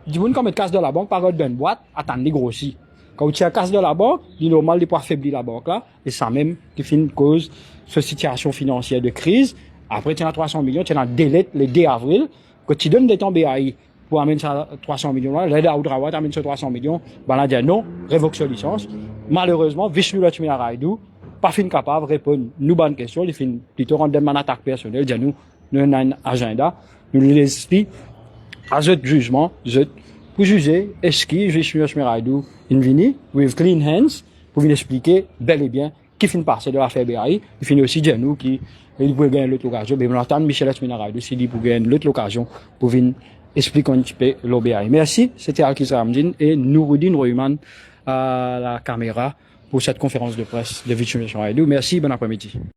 Du coup, quand on met casse de la banque, par d'une boîte, attendez grossi. Quand tu as casse de la banque, il est normal de pouvoir affaiblir la banque là, et ça même qui fait une cause de situation financière de crise. Après, tu as 300 millions, tu as un délai le 2 avril, quand tu donnes des temps BAI pour amener ça 300 millions là, l'aide à Oudrawa, tu amènes ce 300 millions, ben là, dit non, révoque sa licence. Malheureusement, Vishnu Esmeralda, pas fin capable de répondre nous bonnes questions, il fait plutôt rendre une attaque personnelle, dit nous avons un agenda, nous les expliquons à ce jugement, pour juger, est-ce que Vishnu Esmeralda venu with clean hands pour venir expliquer bel et bien qui finit passer de l'affaire BAI, il finit aussi dire nous qui il peut gagner l'autre occasion, mais on attend Michel Esmeralda s'il dit pour gagner l'autre occasion pour venir expliquer un petit peu le BAI. Merci, c'était Alkis Ramdin et Nouroudine Royman à la caméra pour cette conférence de presse de Vishnu Esmeralda. Merci, bon après-midi.